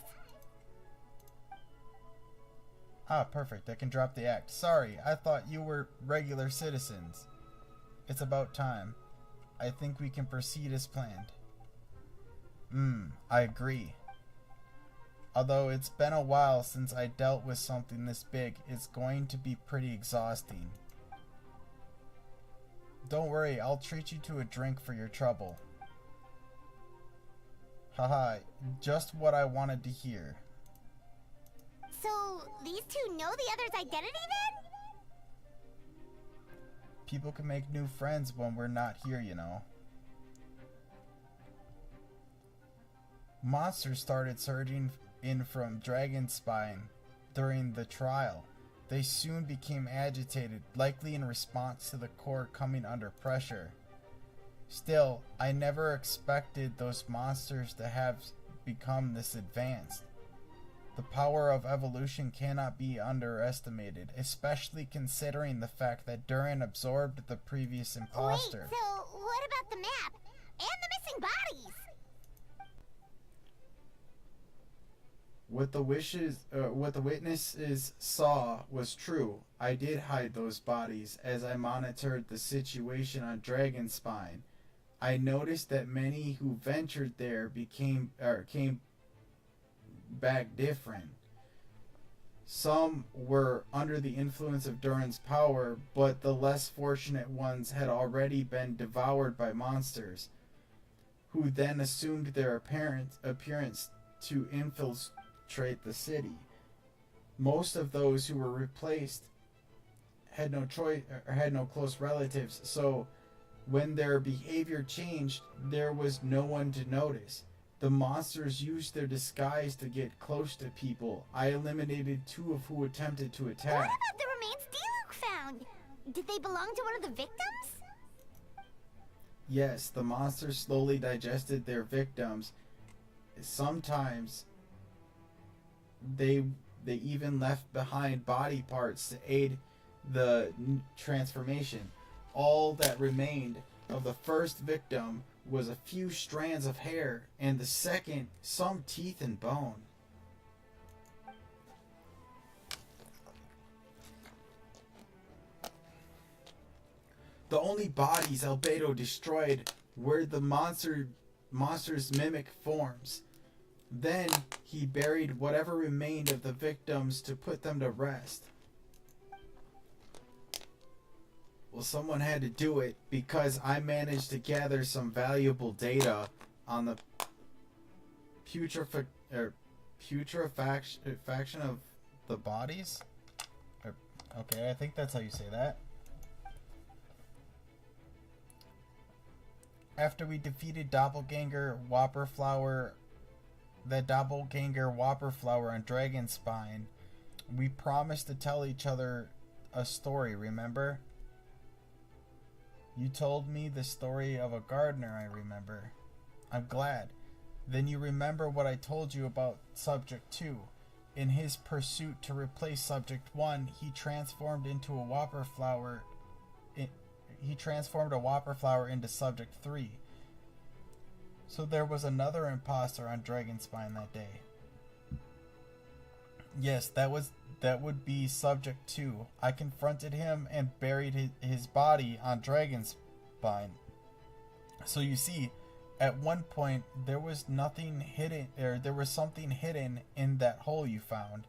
Ah, perfect. I can drop the act. Sorry, I thought you were regular citizens. It's about time. I think we can proceed as planned. I agree. Although it's been a while since I dealt with something this big, it's going to be pretty exhausting. Don't worry, I'll treat you to a drink for your trouble. Haha, just what I wanted to hear.
So, these two know the other's identity then?
People can make new friends when we're not here, you know. Monsters started surging in from Dragonspine during the trial. They soon became agitated, likely in response to the core coming under pressure. Still, I never expected those monsters to have become this advanced. The power of evolution cannot be underestimated, especially considering the fact that Durin absorbed the previous imposter.
Wait, so what about the map? And the missing bodies?
What the witnesses saw was true. I did hide those bodies as I monitored the situation on Dragonspine. I noticed that many who ventured there came back different. Some were under the influence of Durin's power, but the less fortunate ones had already been devoured by monsters, who then assumed their appearance to infiltrate the city. Most of those who were replaced had no choice or had no close relatives, so when their behavior changed, there was no one to notice. The monsters used their disguise to get close to people. I eliminated 2 of who attempted to attack.
What about the remains D-Luke found? Did they belong to one of the victims?
Yes, the monsters slowly digested their victims. Sometimes they even left behind body parts to aid the transformation. All that remained of the first victim was a few strands of hair, and the second, some teeth and bone. The only bodies Albedo destroyed were the monster's mimic forms. Then he buried whatever remained of the victims to put them to rest. Well, someone had to do it because I managed to gather some valuable data on the putrefaction of the bodies. Okay, I think that's how you say that. After we defeated Doppelganger Whopperflower on Dragonspine, we promised to tell each other a story, remember? You told me the story of a gardener, I remember. I'm glad. Then you remember what I told you about Subject 2. In his pursuit to replace Subject 1, he transformed a Whopperflower into Subject 3. So there was another imposter on Dragonspine that day. Yes, that would be Subject 2. I confronted him and buried his body on Dragonspine. So you see, at one point there was something hidden in that hole you found.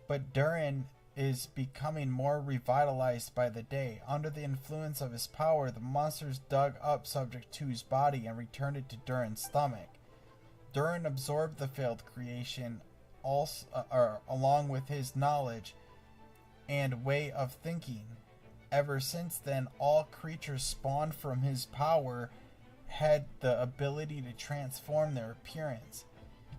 But Durin is becoming more revitalized by the day. Under the influence of his power, the monsters dug up Subject 2's body and returned it to Durin's stomach. Durin absorbed the failed creation along with his knowledge and way of thinking. Ever since then, all creatures spawned from his power had the ability to transform their appearance.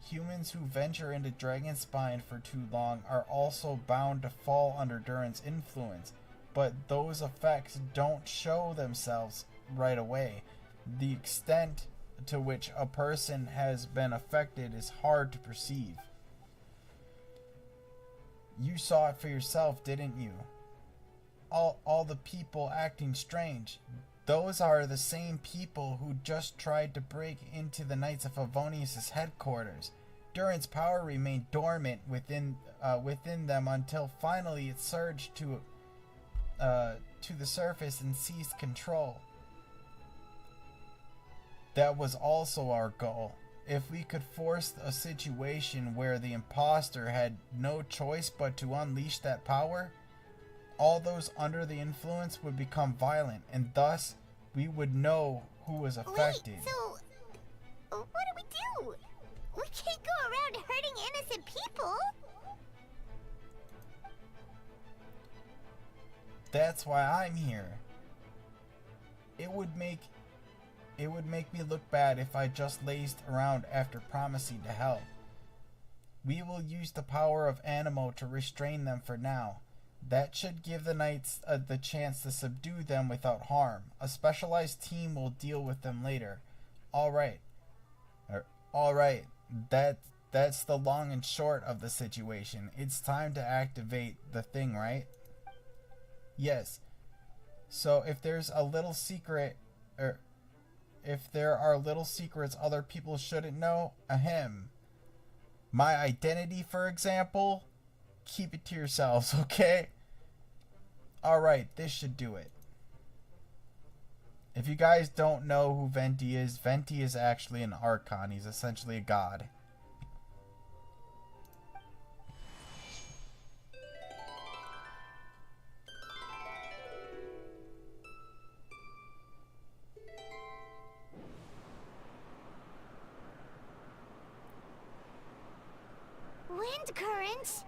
Humans who venture into Dragonspine for too long are also bound to fall under Durin's influence, but those effects don't show themselves right away. The extent to which a person has been affected is hard to perceive. You saw it for yourself, didn't you? all the people acting strange. Those are the same people who just tried to break into the Knights of Favonius' headquarters. Durin's power remained dormant within them until finally it surged to the surface and seized control. That was also our goal. If we could force a situation where the imposter had no choice but to unleash that power, all those under the influence would become violent, and thus we would know who was affected.
Wait, so what do we do? We can't go around hurting innocent people.
That's why I'm here. It would make me look bad if I just lazed around after promising to help. We will use the power of Animo to restrain them for now. That should give the knights the chance to subdue them without harm. A specialized team will deal with them later. Alright. That's the long and short of the situation. It's time to activate the thing, right? Yes. So if there's a little secret, or if there are little secrets other people shouldn't know, ahem. My identity, for example, keep it to yourselves, okay? Alright, this should do it. If you guys don't know who Venti is actually an Archon. He's essentially a god.
Wind currents?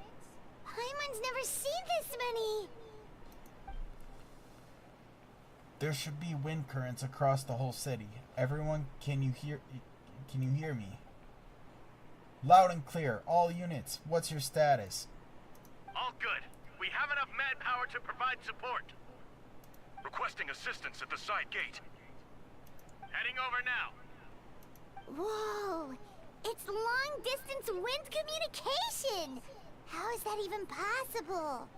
Paimon's never seen this many.
There should be wind currents across the whole city. Everyone, can you hear me? Loud and clear, all units. What's your status?
All good. We have enough manpower to provide support. Requesting assistance at the side gate. Heading over now.
Whoa! It's long-distance wind communication! How is that even possible?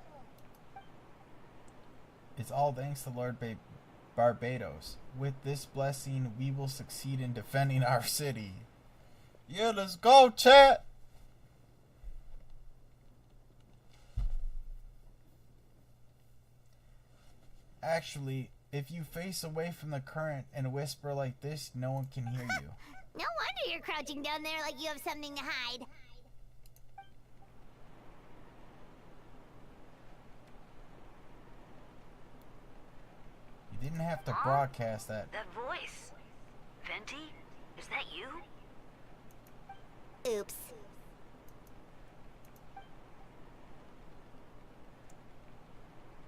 It's all thanks to Lord Barbados. With this blessing, we will succeed in defending our city. Yeah, let's go, chat! Actually, if you face away from the current and whisper like this, no one can hear you.
No wonder you're crouching down there like you have something to hide.
You didn't have to broadcast that.
That voice. Venti? Is that you?
Oops.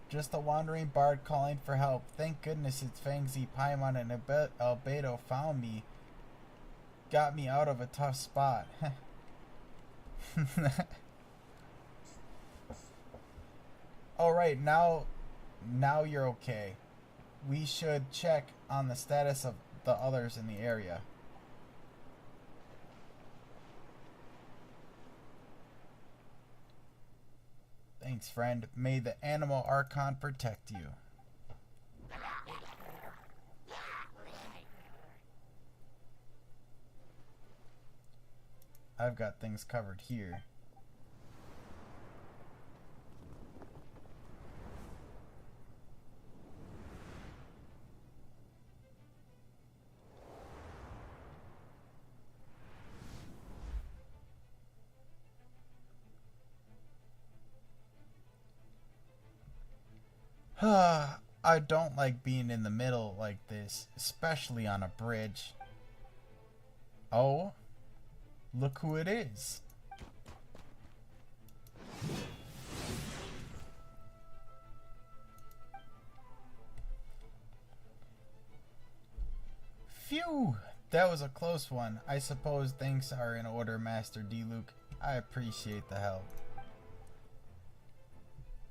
Just a wandering bard calling for help. Thank goodness it's Fangzi, Paimon, and Albedo found me. Got me out of a tough spot. Alright, now you're okay. We should check on the status of the others in the area. Thanks, friend. May the Animal Archon protect you. I've got things covered here. I don't like being in the middle like this, especially on a bridge. Oh, look who it is. Phew, that was a close one. I suppose thanks are in order, Master D-Luke. I appreciate the help.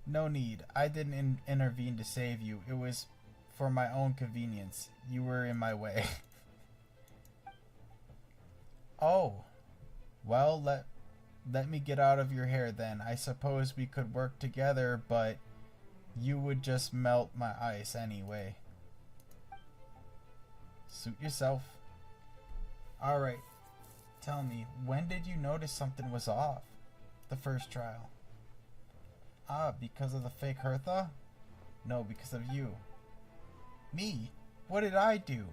No need. I didn't intervene to save you. It was for my own convenience. You were in my way. Oh. Well, let me get out of your hair then. I suppose we could work together, but You would just melt my ice anyway. Suit yourself. Alright. Tell me, when did you notice something was off? The first trial. Ah, because of the fake Hertha? No, because of you. Me? What did I do?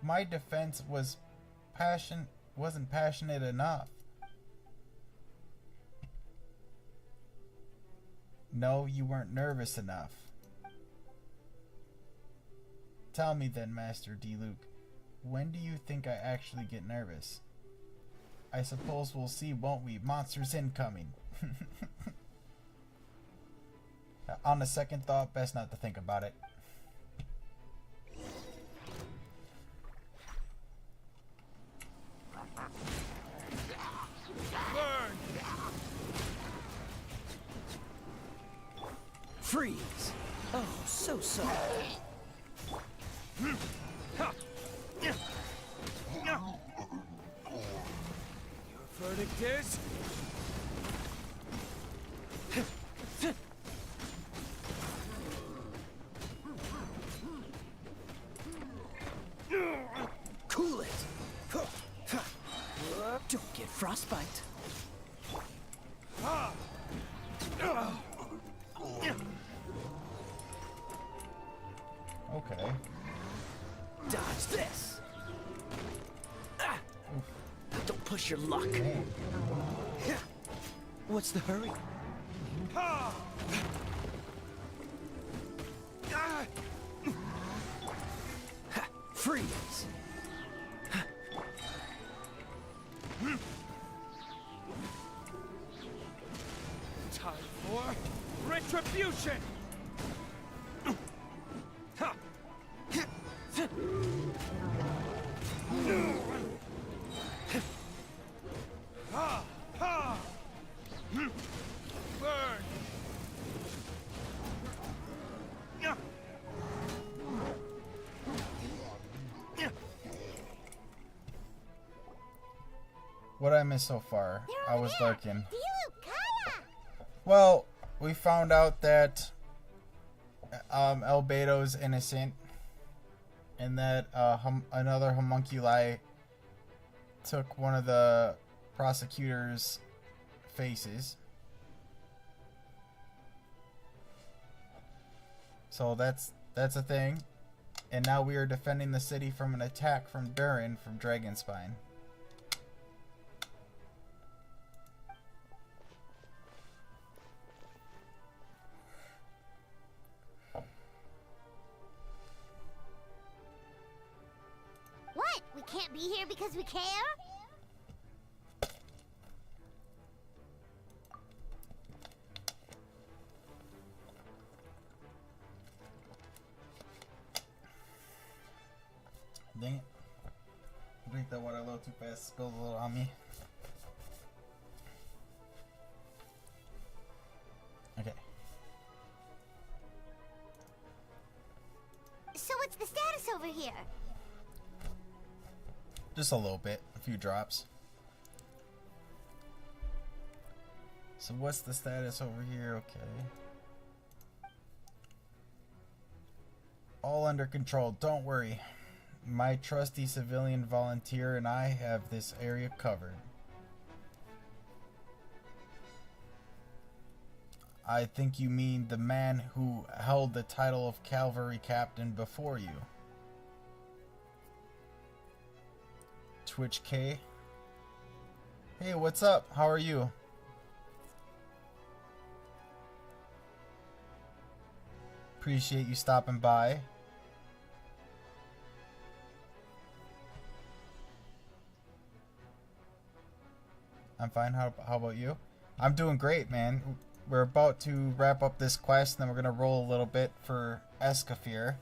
My defense wasn't passionate enough. No, you weren't nervous enough. Tell me then, Master D. Luke, when do you think I actually get nervous? I suppose we'll see, won't we? Monsters incoming. On a second thought, best not to think about it.
Burn!
Freeze! Oh, so sorry.
Your verdict is?
Cool it! Don't get frostbite.
Okay.
Dodge this! Don't push your luck.
Dang.
What's the hurry? Freeze!
Time for retribution! Burn!
What I missed so far? I was lurking.
Kaya!
Well, we found out that El Beto's innocent, and that another homunculi took one of the prosecutor's faces. So that's a thing. And now we are defending the city from an attack from Durin from Dragonspine.
What? We can't be here because we care?
Dang it. Drink that water a little too fast. Spilled a little on me. Okay.
So what's the status over here?
Just a little bit. A few drops. So what's the status over here? Okay. All under control. Don't worry. My trusty civilian volunteer and I have this area covered. I think you mean the man who held the title of cavalry captain before you. Twitch K. Hey, what's up? How are you? Appreciate you stopping by. I'm fine. How about you? I'm doing great, man. We're about to wrap up this quest, and then we're gonna roll a little bit for Escoffier.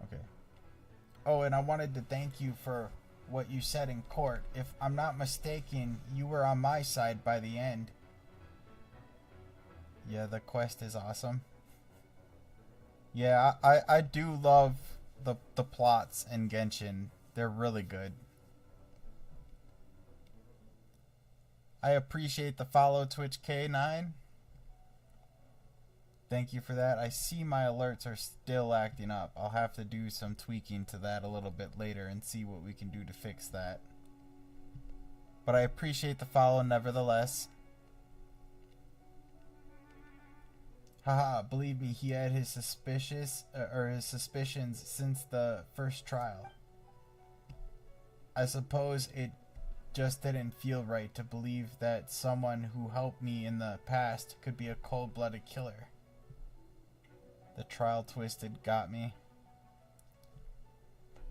Okay. Oh, and I wanted to thank you for what you said in court. If I'm not mistaken, you were on my side by the end. Yeah, the quest is awesome. Yeah, I do love the plots in Genshin. They're really good. I appreciate the follow, Twitch K9. Thank you for that. I see my alerts are still acting up. I'll have to do some tweaking to that a little bit later and see what we can do to fix that. But I appreciate the follow nevertheless. Haha, believe me, he had his suspicious his suspicions since the first trial. I suppose it just didn't feel right to believe that someone who helped me in the past could be a cold-blooded killer. The trial twist got me.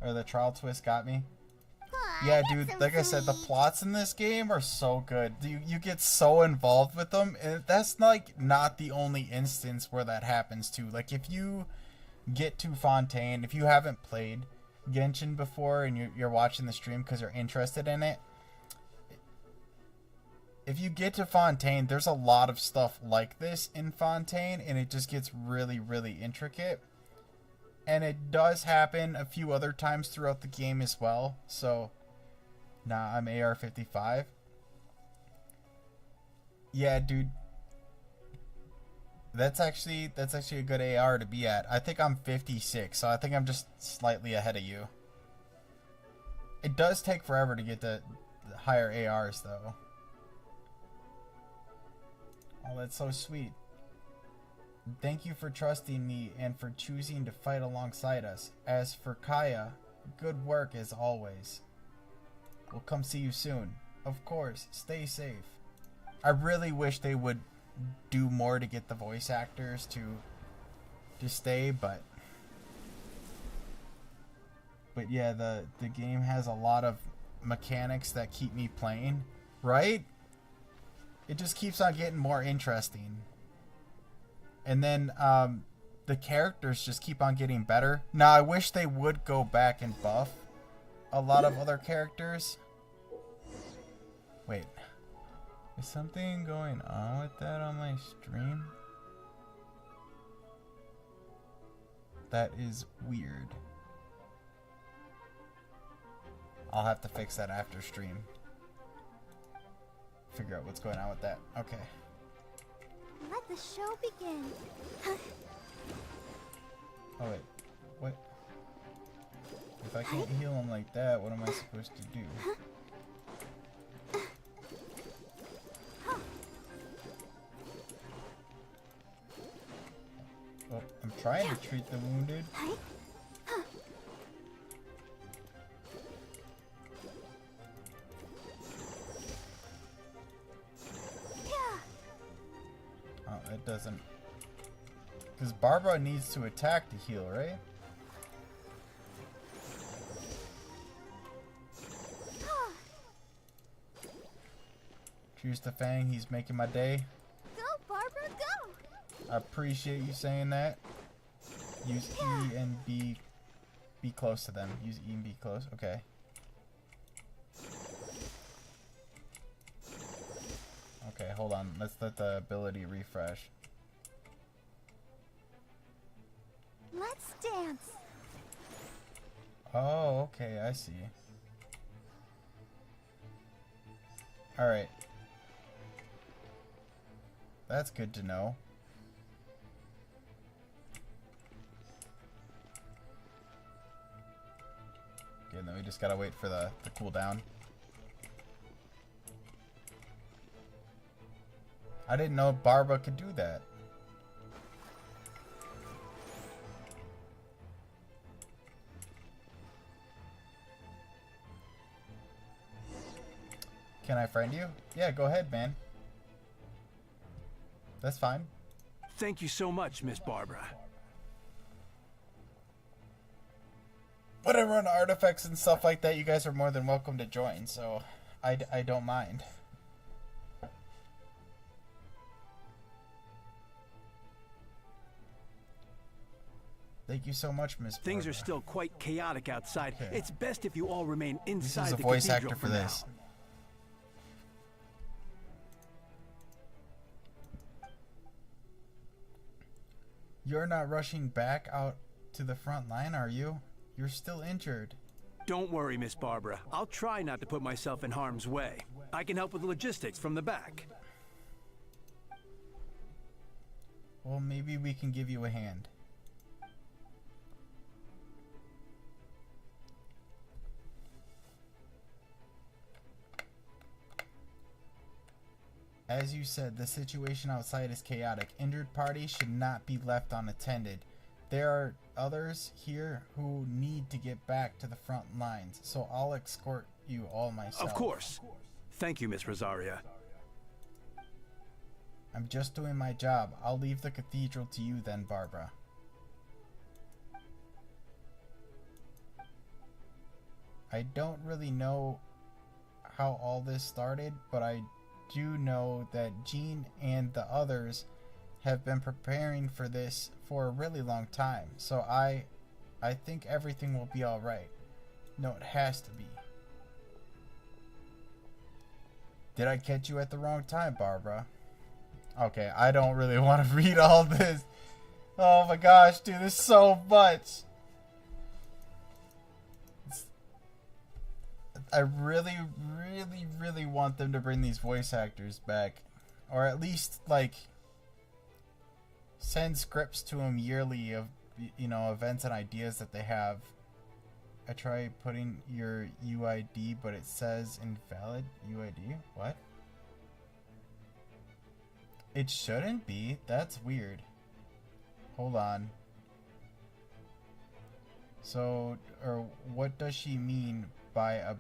Or the trial twist got me. Yeah, dude, like I said, the plots in this game are so good. You get so involved with them, and that's like not the only instance where that happens too. Like if you get to Fontaine, if you haven't played Genshin before and you're watching the stream because you're interested in it, if you get to Fontaine, there's a lot of stuff like this in Fontaine, and it just gets really, really intricate. And it does happen a few other times throughout the game as well. So, nah, I'm AR-55. Yeah, dude. That's actually a good AR to be at. I think I'm 56, so I think I'm just slightly ahead of you. It does take forever to get to higher ARs, though. Oh, that's so sweet. Thank you for trusting me and for choosing to fight alongside us. As for Kaya, good work as always. We'll come see you soon. Of course, stay safe. I really wish they would do more to get the voice actors to stay, but yeah, the game has a lot of mechanics that keep me playing, right? It just keeps on getting more interesting. And then the characters just keep on getting better. Now, I wish they would go back and buff a lot of other characters. Wait. Is something going on with that on my stream? That is weird. I'll have to fix that after stream. Figure out what's going on with that. Okay.
Let the show begin.
Oh wait, what? If I can't heal him like that, what am I supposed to do? Oh, I'm trying to treat the wounded. Oh, it doesn't. Because Barbara needs to attack to heal, right? Cheers to Fang, he's making my day.
Go, Barbara, go!
I appreciate you saying that. Use E and B. Be close to them. Use E and B close. Okay. Okay, hold on. Let's let the ability refresh.
Let's dance.
Oh, okay, I see. Alright. That's good to know. Okay, then we just gotta wait for the cooldown. I didn't know Barbara could do that. Can I friend you? Yeah, go ahead, man. That's fine.
Thank you so much, Miss Barbara.
When I run artifacts and stuff like that, you guys are more than welcome to join, so I don't mind. Thank you so much, Miss Barbara.
Things are still quite chaotic outside. Okay. It's best if you all remain inside
this is
the
a voice
cathedral
actor for this.
now.
You're not rushing back out to the front line, are you? You're still injured.
Don't worry, Miss Barbara. I'll try not to put myself in harm's way. I can help with logistics from the back.
Well, maybe we can give you a hand. As you said, the situation outside is chaotic. Injured parties should not be left unattended. There are others here who need to get back to the front lines, so I'll escort you all myself.
Of course. Thank you, Miss Rosaria.
I'm just doing my job. I'll leave the cathedral to you then, Barbara. I don't really know how all this started, but I do know that Jean and the others have been preparing for this for a really long time. So I think everything will be all right. No, it has to be. Did I catch you at the wrong time, Barbara? Okay, I don't really want to read all this. Oh my gosh, dude, there's so much. I really, really, really want them to bring these voice actors back. Or at least, like, send scripts to them yearly of, you know, events and ideas that they have. I tried putting your UID, but it says invalid UID. What? It shouldn't be. That's weird. Hold on. So, or what does she mean by a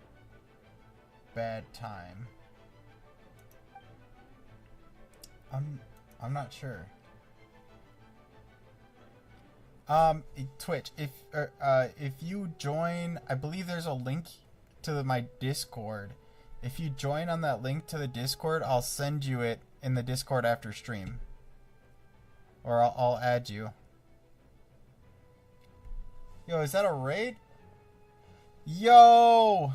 bad time? I'm not sure. Twitch, if you join, I believe there's a link to my Discord. If you join on that link to the Discord, I'll send you it in the Discord after stream. Or I'll add you. Yo, is that a raid? Yo!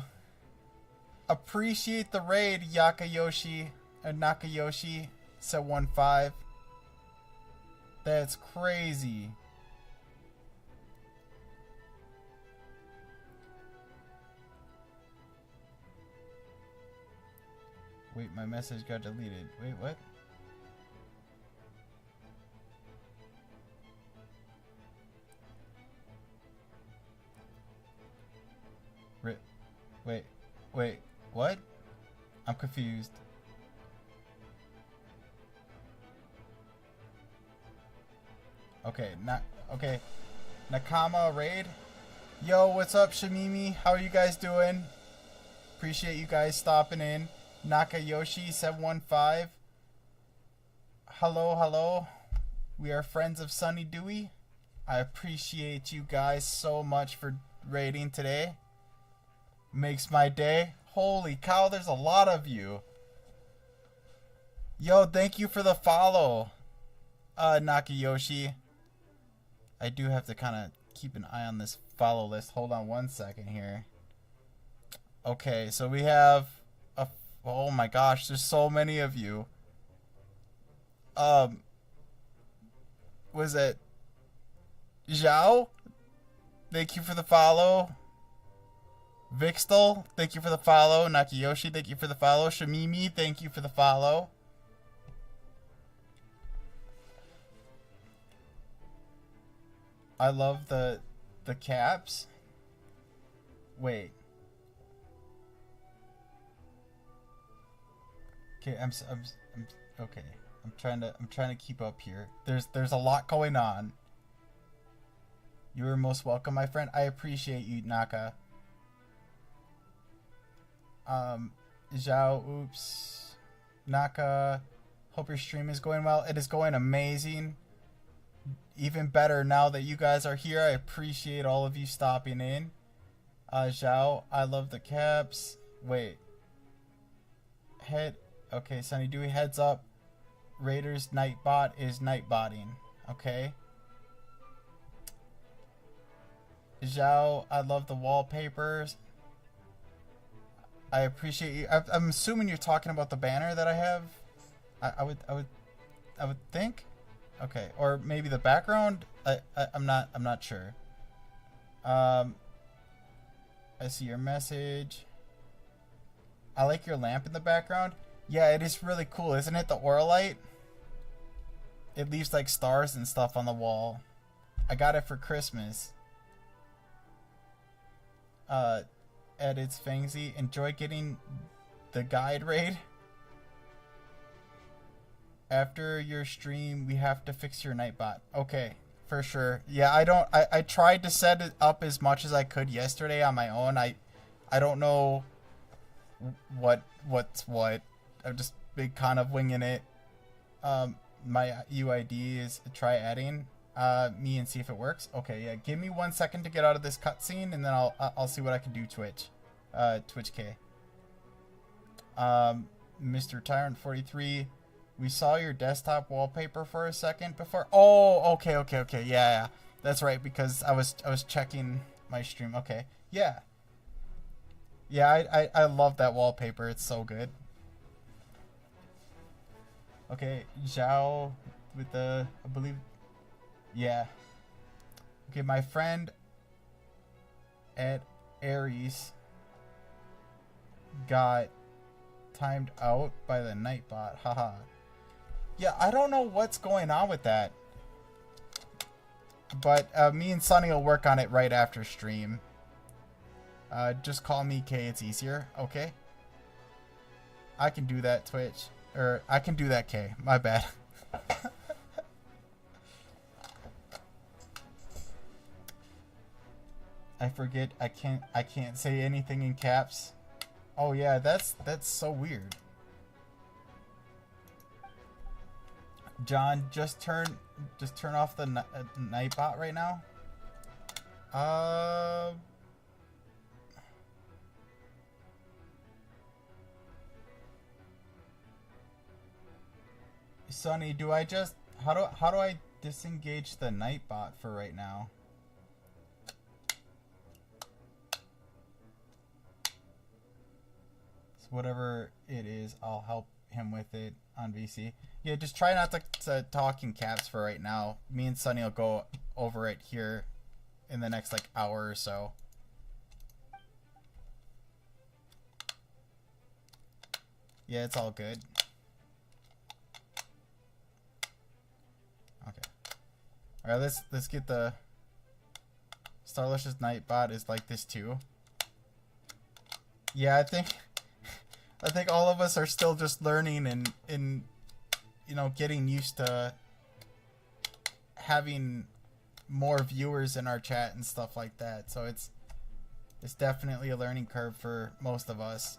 Appreciate the raid, Yakayoshi and Nakayoshi 715. That's crazy. Wait, my message got deleted. Wait, what? Wait, what? I'm confused. Okay, okay. Nakama raid. Yo, what's up, Shamimi? How are you guys doing? Appreciate you guys stopping in. Nakayoshi 715. Hello. We are friends of Sunny Dewey. I appreciate you guys so much for raiding today. Makes my day. Holy cow, there's a lot of you. Yo, thank you for the follow, Nakayoshi. I do have to kind of keep an eye on this follow list. Hold on one second here. Okay, so we have oh my gosh, there's so many of you. Was it Zhao? Thank you for the follow. Vixtel, thank you for the follow. Nakayoshi, thank you for the follow. Shamimi, thank you for the follow. I love the caps. Wait. Okay, I'm okay. I'm trying to keep up here. There's a lot going on. You are most welcome, my friend. I appreciate you, Naka. Zhao, oops. Naka, hope your stream is going well. It is going amazing. Even better now that you guys are here. I appreciate all of you stopping in. Zhao, I love the caps. Wait. Okay, Sunny Dewey, heads up. Raiders Nightbot is nightbotting. Okay. Zhao, I love the wallpapers. I appreciate you. I'm assuming you're talking about the banner that I have. I would think. Okay, or maybe the background. I'm not sure. I see your message. I like your lamp in the background. Yeah, it is really cool, isn't it? The aura light. It leaves like stars and stuff on the wall. I got it for Christmas. Edits Fangsy. Enjoy getting the guide raid. After your stream, we have to fix your Nightbot. Okay, for sure. Yeah, I tried to set it up as much as I could yesterday on my own. I don't know what's what. I've just been kind of winging it. My UID is try adding me and see if it works. Okay, yeah. Give me 1 second to get out of this cutscene, and then I'll see what I can do. Twitch, Twitch K. Mr. Tyrant 43. We saw your desktop wallpaper for a second before. Oh, okay. Yeah. That's right, because I was checking my stream. Okay. Yeah. Yeah, I love that wallpaper. It's so good. Okay, Zhao with the, I believe, yeah. Okay, my friend at Ares got timed out by the Nightbot. Haha. Yeah, I don't know what's going on with that. But me and Sunny will work on it right after stream. Just call me K, it's easier. Okay. I can do that, Twitch. Or I can do that, K. My bad. I forget I can't say anything in caps. Oh yeah, that's so weird. John, just turn off the Nightbot right now. Sonny, do I just how do I disengage the Nightbot for right now? So whatever it is, I'll help him with it on VC. Yeah, just try not to talk in caps for right now. Me and Sonny will go over it here in the next like hour or so. Yeah, it's all good. Okay. All right, let's get the Starlish's Nightbot is like this too. Yeah, I think all of us are still just learning and you know, getting used to having more viewers in our chat and stuff like that. So it's definitely a learning curve for most of us.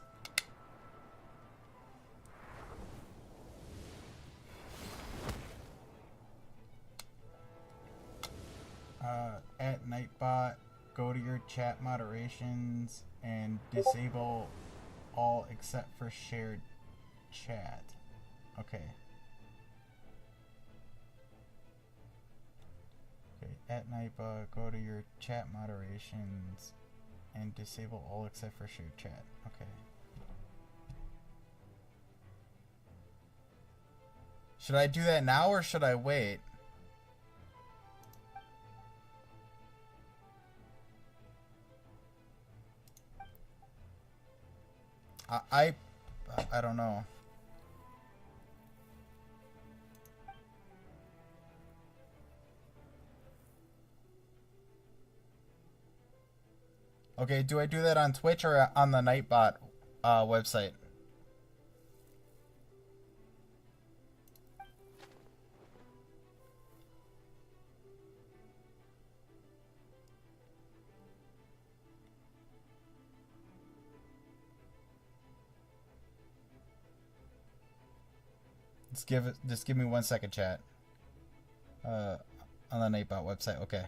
At Nightbot, go to your chat moderations and disable all except for shared chat. Okay. Okay, at Nightbot, go to your chat moderations and disable all except for shared chat. Okay. Should I do that now or should I wait? I don't know. Okay, do I do that on Twitch or on the Nightbot website? Just give me 1 second, chat. On the Nightbot website, okay.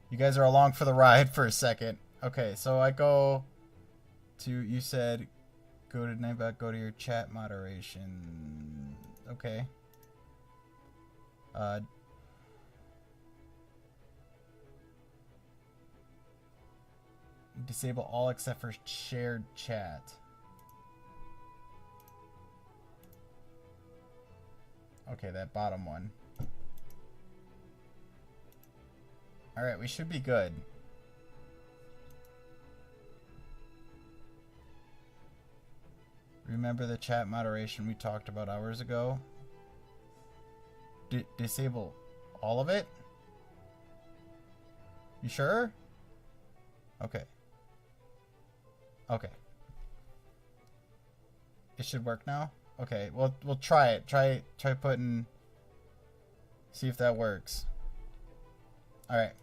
You guys are along for the ride for a second. Okay, so I go to, you said, go to Nightbot, go to your chat moderation. Okay. Disable all except for shared chat. Okay, that bottom one. Alright, we should be good. Remember the chat moderation we talked about hours ago? Disable all of it? You sure? Okay. Okay. It should work now? Okay, we'll try it. Try putting... See if that works. Alright.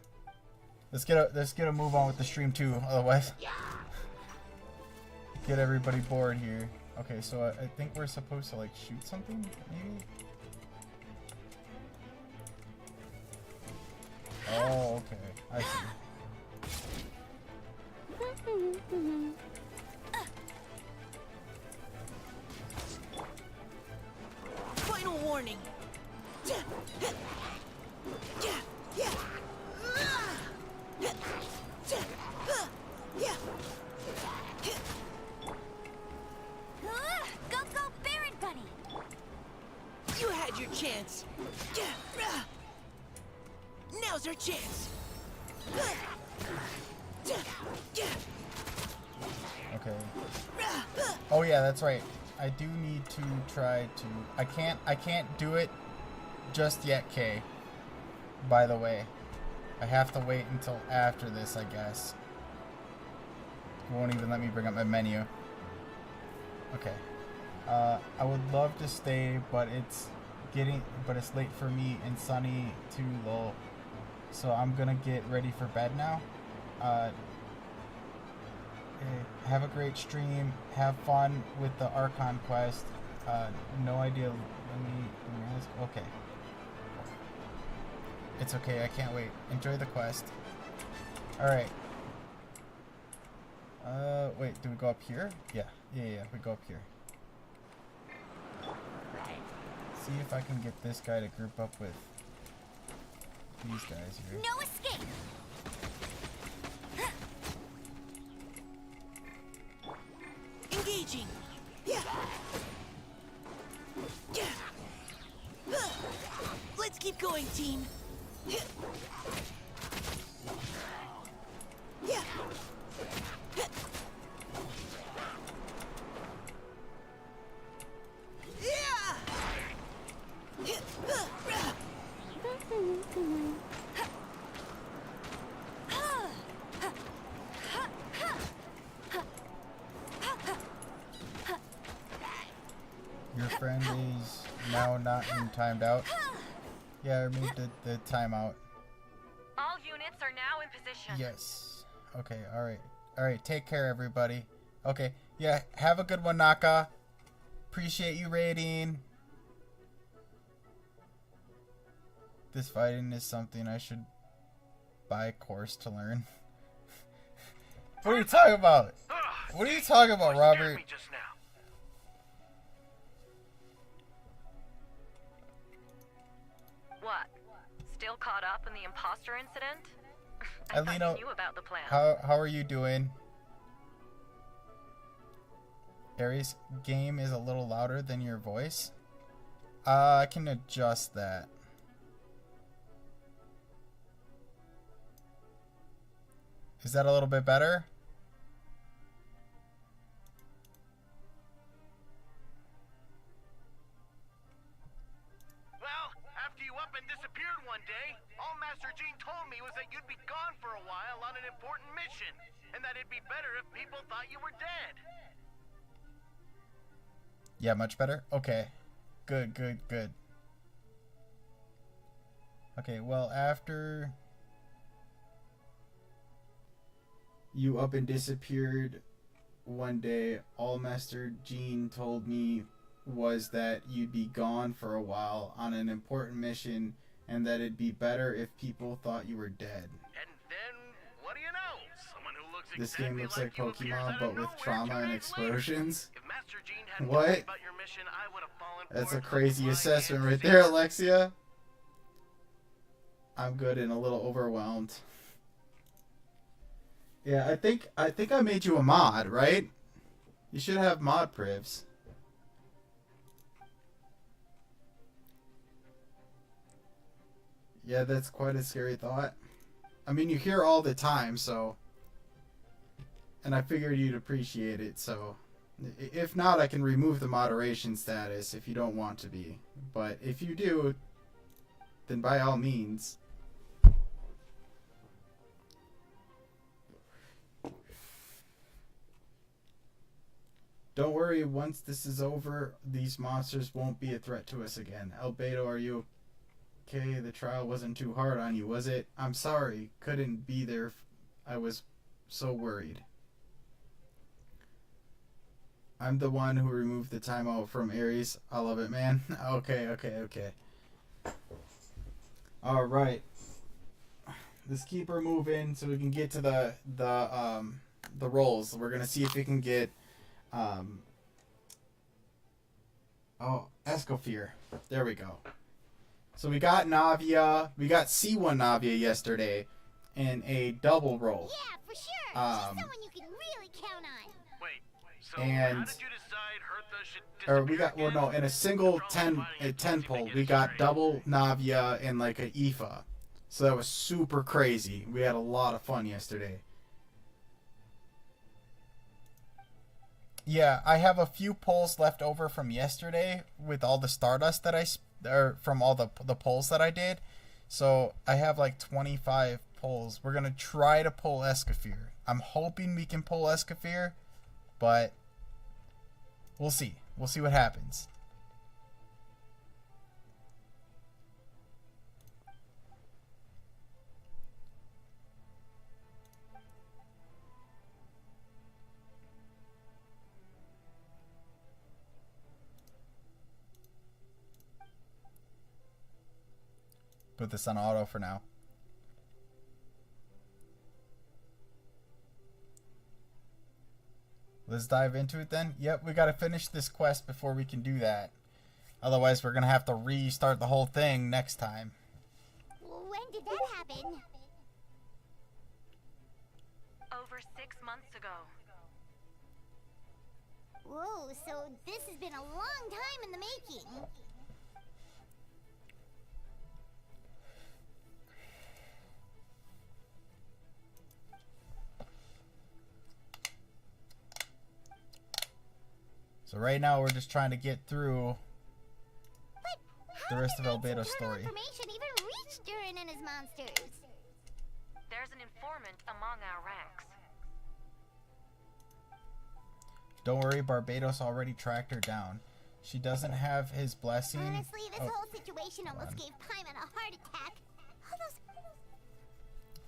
Let's get a move on with the stream too, otherwise get everybody bored here. Okay, so I think we're supposed to like shoot something, maybe? Oh, okay. I see.
Final warning.
Go, Baron Bunny!
You had your chance. Now's our chance.
Okay. Oh yeah, that's right. I do need to try to... I can't do it just yet, Kay. By the way. I have to wait until after this, I guess. It won't even let me bring up my menu. Okay. I would love to stay, but it's late for me and Sunny too low. So I'm gonna get ready for bed now. Have a great stream. Have fun with the Archon quest. No idea. Let me ask. Okay. It's okay. I can't wait. Enjoy the quest. All right. Wait. Do we go up here? Yeah. We go up here. See if I can get this guy to group up with these guys here.
No escape!
Engaging. Let's keep going, team.
Your friend is now not in timed out. Yeah, I removed the timeout.
All units are now in position.
Yes. Okay, alright. Take care, everybody. Okay, yeah, have a good one, Naka. Appreciate you raiding. This fighting is something I should buy a course to learn. What are you talking about? What are you talking about, Robert?
What? Still caught up in the imposter incident? I
Alina,
thought you knew about the plan.
how are you doing? Aries, game is a little louder than your voice. I can adjust that. Is that a little bit better?
Well, after you up and disappeared one day, all Master Gene told me was that you'd be gone for a while on an important mission, and that it'd be better if people thought you were dead.
Yeah, much better? Okay. Good. Okay, well, after you up and disappeared one day, all Master Gene told me was that you'd be gone for a while on an important mission, and that it'd be better if people thought you were dead.
And then, what do you know? Someone who looks
This
exactly
game looks like
you appears out
Pokemon,
of
but with
nowhere
trauma
2
and
days later.
explosions.
If Master Gene hadn't
What?
told me about your mission, I would have fallen
That's
for
a
it
crazy
blind
assessment
and
right there, Alexia. I'm good and a little overwhelmed. Yeah, I think I made you a mod, right? You should have mod privs. Yeah, that's quite a scary thought. I mean, you hear all the time, so... And I figured you'd appreciate it, so... If not, I can remove the moderation status if you don't want to be. But if you do, then by all means... Don't worry, once this is over, these monsters won't be a threat to us again. Albedo, are you okay? The trial wasn't too hard on you, was it? I'm sorry. Couldn't be there. I was so worried. I'm the one who removed the timeout from Ares. I love it, man. Okay. Alright. Let's keep her moving so we can get to the rolls. We're gonna see if we can get Escoffier. There we go. So we got Navia. We got C1 Navia yesterday in a double roll.
Yeah, for sure. She's someone you can really count on.
Wait, so
And
how did you decide Hertha should
or we got in a single 10 pull we got double Navia and like a Aoife. So that was super crazy. We had a lot of fun yesterday. Yeah, I have a few pulls left over from yesterday with all the Stardust that from all the pulls that I did. So I have like 25 pulls. We're gonna try to pull Escoffier. I'm hoping we can pull Escoffier, but we'll see. We'll see what happens. Put this on auto for now. Let's dive into it then. Yep, we gotta finish this quest before we can do that. Otherwise, we're gonna have to restart the whole thing next time.
When did that happen?
Over 6 months ago.
Whoa, so this has been a long time in the making.
So right now we're just trying to get through the rest of Albedo's story.
Information even reached Durin and his monsters.
There's an informant among our ranks.
Don't worry, Barbados already tracked her down. She doesn't have his blessing.
Honestly, this whole situation almost gave Paimon a heart attack. All those...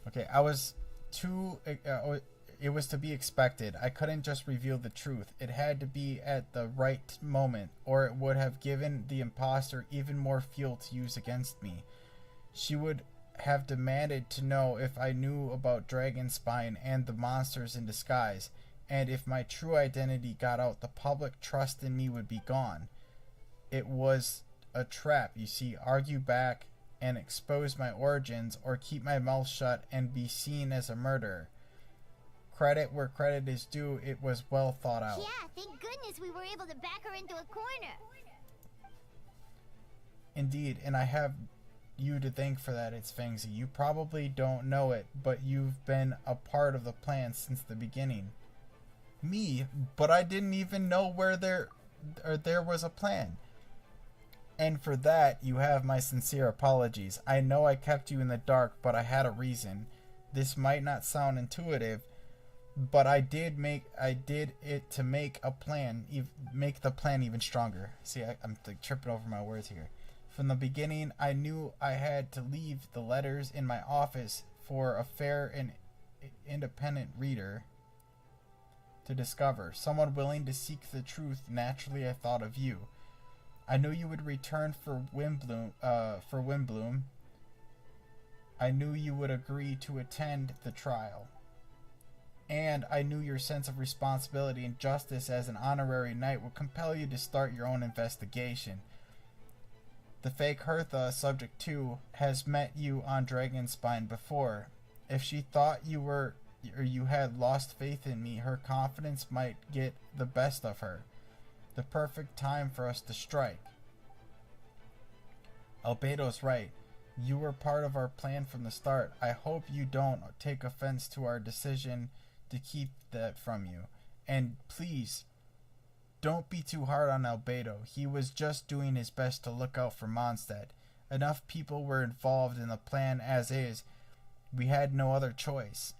Okay, I was too... it was to be expected. I couldn't just reveal the truth. It had to be at the right moment, or it would have given the imposter even more fuel to use against me. She would have demanded to know if I knew about Dragonspine and the monsters in disguise, and if my true identity got out, the public trust in me would be gone. It was a trap, you see. Argue back and expose my origins, or keep my mouth shut and be seen as a murderer. Credit where credit is due, it was well thought out.
Yeah, thank goodness we were able to back her into a corner.
Indeed, and I have you to thank for that, it's Fangzy. You probably don't know it, but you've been a part of the plan since the beginning. Me? But I didn't even know where there was a plan. And for that, you have my sincere apologies. I know I kept you in the dark, but I had a reason. This might not sound intuitive, but I did it to make a plan, make the plan even stronger. See, I'm like tripping over my words here. From the beginning, I knew I had to leave the letters in my office for a fair and independent reader to discover. Someone willing to seek the truth. Naturally, I thought of you. I knew you would return for Windbloom. I knew you would agree to attend the trial. And I knew your sense of responsibility and justice as an honorary knight would compel you to start your own investigation. The fake Hertha, subject 2, has met you on Dragonspine before. If she thought you had lost faith in me, her confidence might get the best of her. The perfect time for us to strike. Albedo's right. You were part of our plan from the start. I hope you don't take offense to our decision to keep that from you. And please, don't be too hard on Albedo. He was just doing his best to look out for Mondstadt. Enough people were involved in the plan as is. We had no other choice.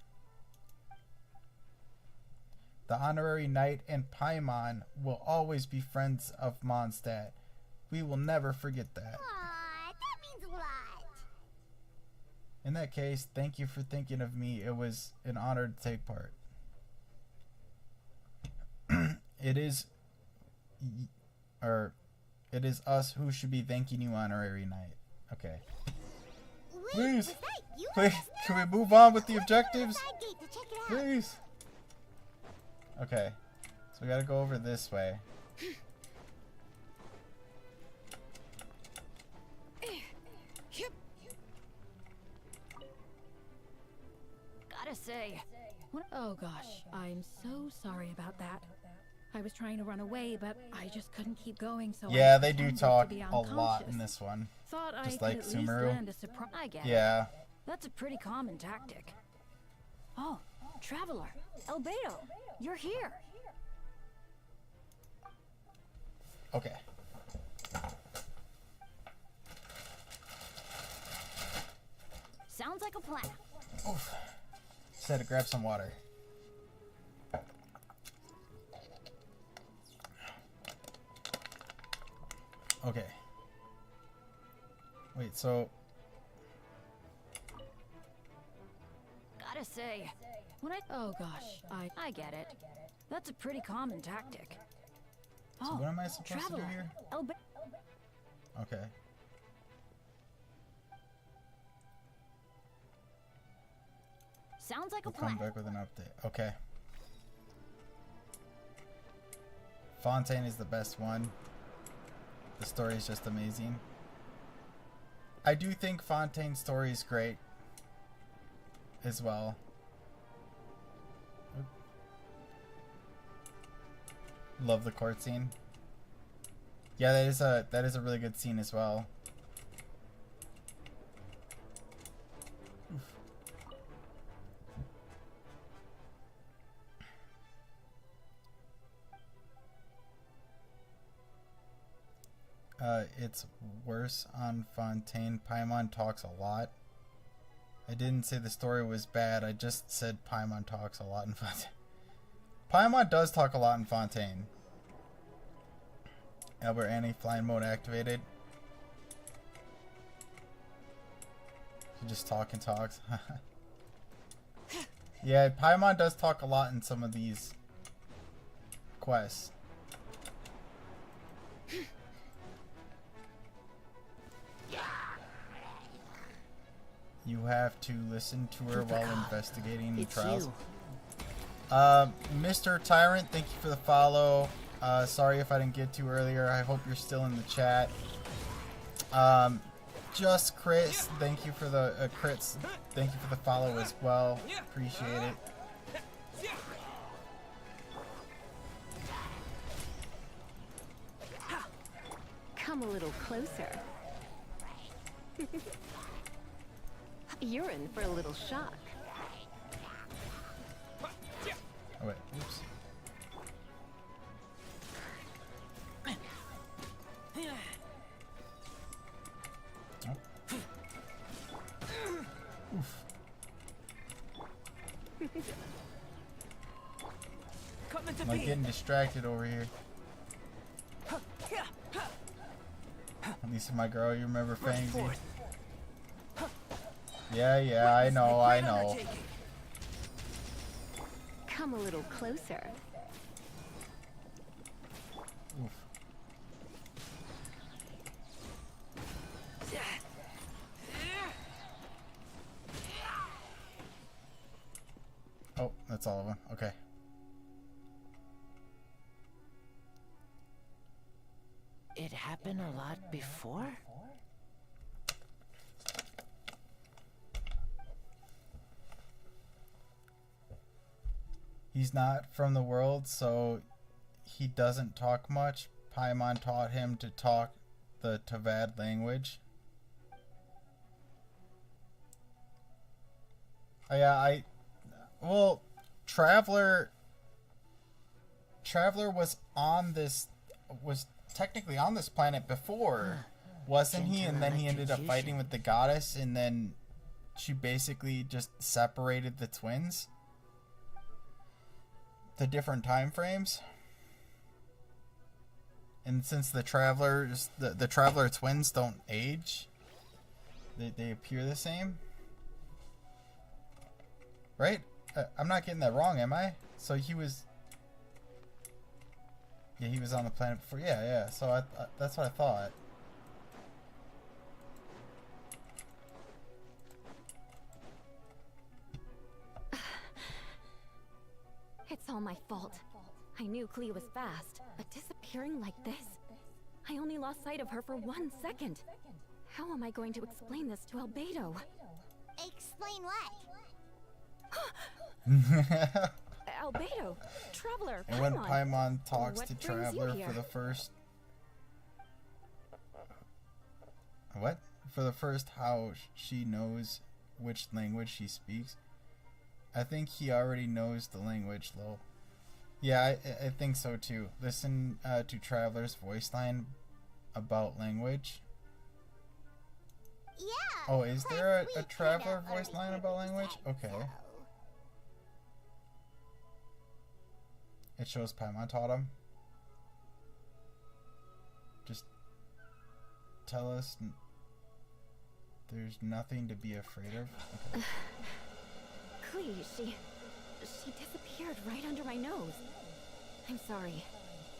The Honorary Knight and Paimon will always be friends of Mondstadt. We will never forget that.
Aw, that means a lot.
In that case, thank you for thinking of me. It was an honor to take part. It is us who should be thanking you, Honorary Knight. Okay.
Wait,
Please,
was that you
please,
just
can
now?
we move on with the objectives?
Side gate to check it out.
Please. Okay, so we gotta go over this way.
Gotta say, oh gosh, I'm so sorry about that. I was trying to run away, but I just couldn't keep going, so
Yeah,
I
they do
pretended to
talk
be
a lot in
unconscious.
this one.
Thought I
Just
could
like
at least
Sumeru.
land a surprise. I get it.
Yeah.
That's a pretty common tactic. Oh, Traveler, Albedo, you're here.
Okay.
Sounds like a plan.
Oof. Just had to grab some water. Okay. Wait, so
Gotta say, oh gosh, I get it. That's a pretty common tactic.
So what am I supposed to do here? Okay.
Sounds like
We'll
a plan.
come back with an update. Okay. Fontaine is the best one. The story is just amazing. I do think Fontaine's story is great as well. Oop. Love the court scene. Yeah, that is a really good scene as well. Oof. It's worse on Fontaine. Paimon talks a lot. I didn't say the story was bad. I just said Paimon talks a lot in Fontaine. Paimon does talk a lot in Fontaine. Albert Annie flying mode activated. He just talk and talks. Yeah, Paimon does talk a lot in some of these quests. You have to listen to her while investigating the trials. Mr. Tyrant, thank you for the follow. Sorry if I didn't get to earlier. I hope you're still in the chat. Just Chris, thank you for the crits. Thank you for the follow as well. Appreciate it.
Come a little closer. You're in for a little shock.
Oh wait, oops. Oh. Oof. I'm like getting distracted over here. Lisa, my girl, you remember Fangsy? Yeah, I know.
Come a little closer.
Oof. Oh, that's all of them. Okay.
It happened a lot before?
He's not from the world, so he doesn't talk much. Paimon taught him to talk the Tavad language. Yeah, well, Traveler was technically on this planet before, wasn't he? And then he ended up fighting with the goddess, and then she basically just separated the twins. The different time frames. And since the Traveler twins don't age, they appear the same. Right? I'm not getting that wrong, am I? So he was... Yeah, he was on the planet before. Yeah. So that's what I thought.
It's all my fault. I knew Clea was fast, but disappearing like this? I only lost sight of her for 1 second. How am I going to explain this to Albedo?
Explain what?
Albedo, Traveler,
And when
Paimon.
Paimon talks
What
to
brings you
Traveler
here?
for the first... What? For the first, how she knows which language she speaks. I think he already knows the language, though. Yeah, I think so, too. Listen to Traveler's voice line about language.
Yeah.
Oh, is there a Traveler voice line about language? Okay. It shows Paimon taught him. Just tell us there's nothing to be afraid of. Okay.
Clea, she disappeared right under my nose. I'm sorry.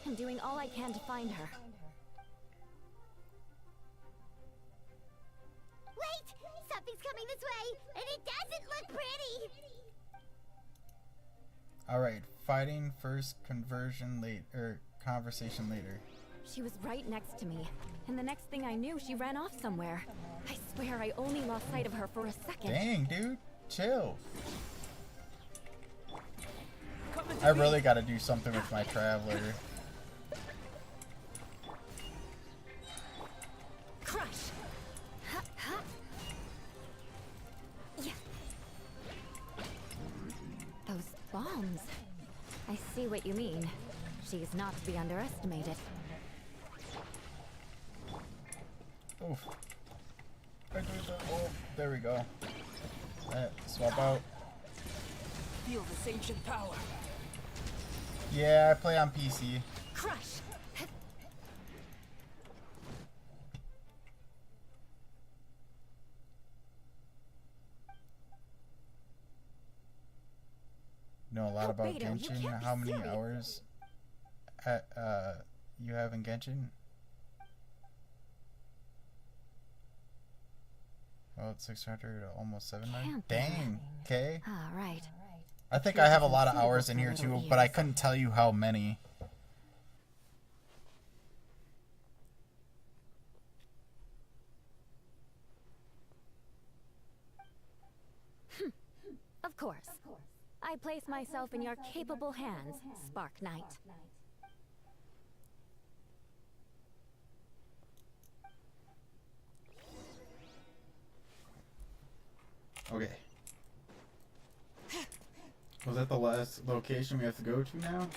I'm doing all I can to find her.
Wait! Something's coming this way, and it doesn't look pretty!
Alright, fighting first, conversation later.
She was right next to me, and the next thing I knew, she ran off somewhere. I swear I only lost sight of her for a second.
Dang, dude. Chill. I really gotta do something with my Traveler.
Crush! Yeah. Those bombs. I see what you mean. She's not to be underestimated.
Oof. Oh, there we go. Swap out.
Feel this ancient power.
Yeah, I play on PC.
Crush!
Know a lot about
Albedo, you
Genshin.
can't be
How many
serious.
hours you have in Genshin? Oh, it's 600, almost 700.
Can't be.
Dang. Okay.
All right.
I think I have a lot of hours in here too, but I couldn't tell you how many.
Of course. I place myself in your capable hands, Spark Knight.
Okay. Was that the last location we have to go to now?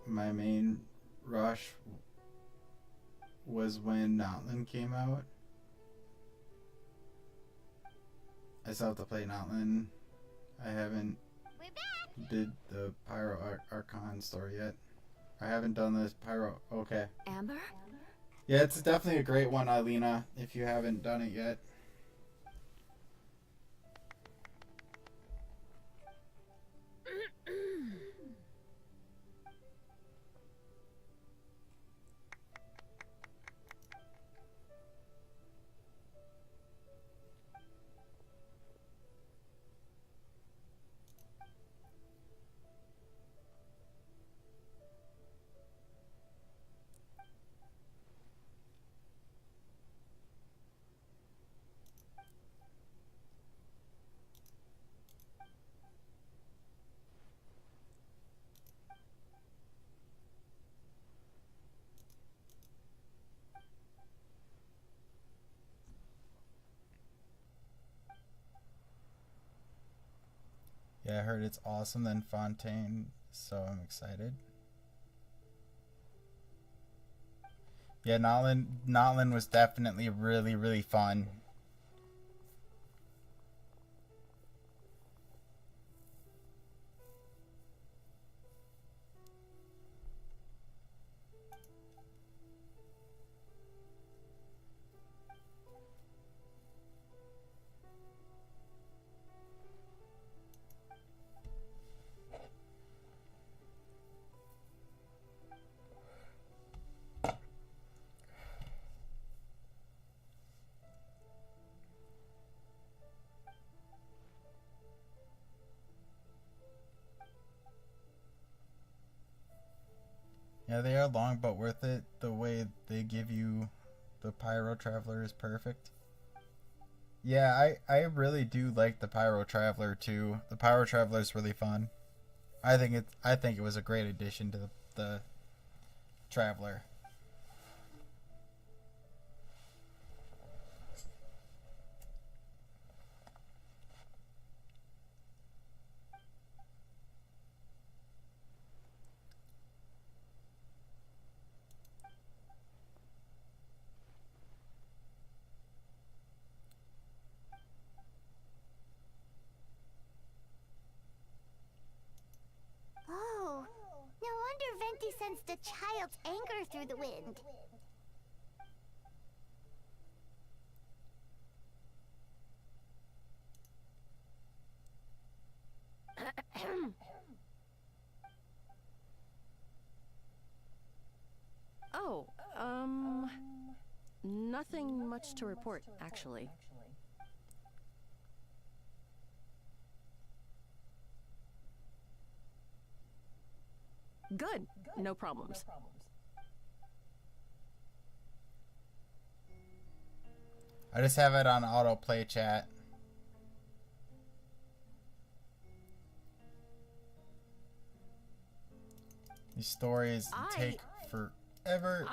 My main rush was when Notland came out. I still have to play Notland. I haven't did the Pyro Archon story yet. I haven't done this Pyro. Okay.
Amber?
Yeah, it's definitely a great one, Eilina, if you haven't done it yet. Yeah, I heard it's awesome than Fontaine, so I'm excited. Yeah, Notland was definitely really, really fun. Yeah, they are long but worth it. The way they give you the Pyro Traveler is perfect. Yeah, I really do like the Pyro Traveler too. The Pyro Traveler is really fun. I think it was a great addition to the Traveler.
Oh, no wonder Venti sensed a child's anger through the wind.
Oh, nothing much to report, actually. Good. No problems.
I just have it on autoplay chat. These stories take forever.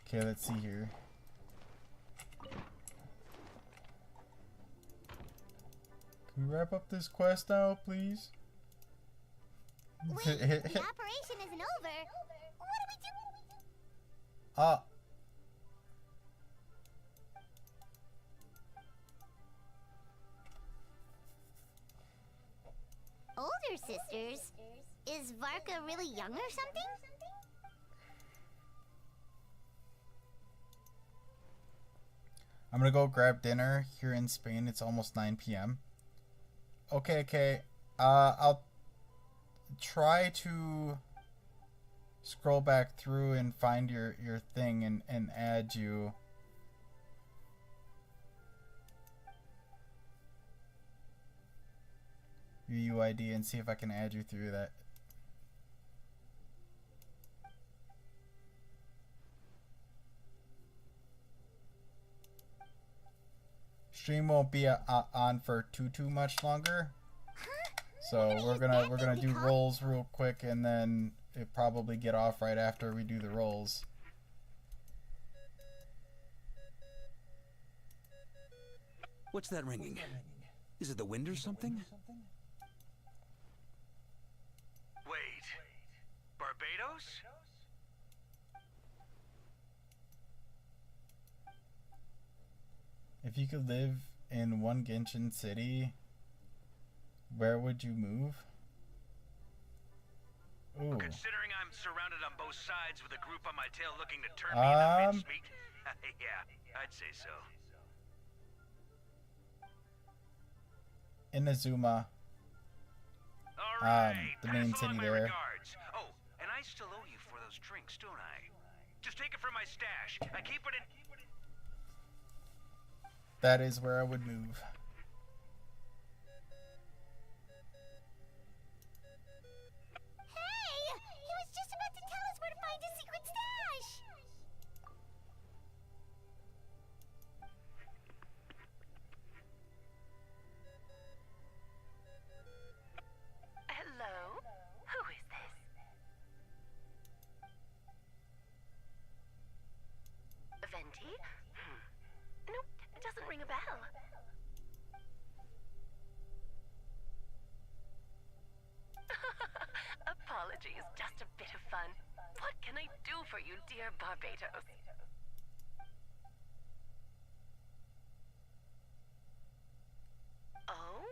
Okay, let's see here. Can we wrap up this quest now, please?
Wait, the operation isn't over. What do we do? Older sisters? Is Varka really young or something?
I'm gonna go grab dinner here in Spain. It's almost 9 p.m. Okay. I'll try to scroll back through and find your thing and add you. Your UID and see if I can add you through that. Stream won't be on for too much longer, so we're gonna do rolls real quick, and then it probably get off right after we do the rolls.
What's that ringing? Is it the wind or something?
Wait, Barbados?
If you could live in one Genshin city, where would you move? Ooh.
Considering I'm surrounded on both sides with a group on my tail looking to turn me into mincemeat, yeah, I'd say so.
Inazuma. The main city there.
Regards. Oh, and I still owe you for those drinks, don't I? Just take it from my stash. I keep it in.
That is where I would move.
Hey! He was just about to tell us where to find his secret stash!
Venti? Nope, it doesn't ring a bell. Apologies, just a bit of fun. What can I do for you, dear Barbados? Oh?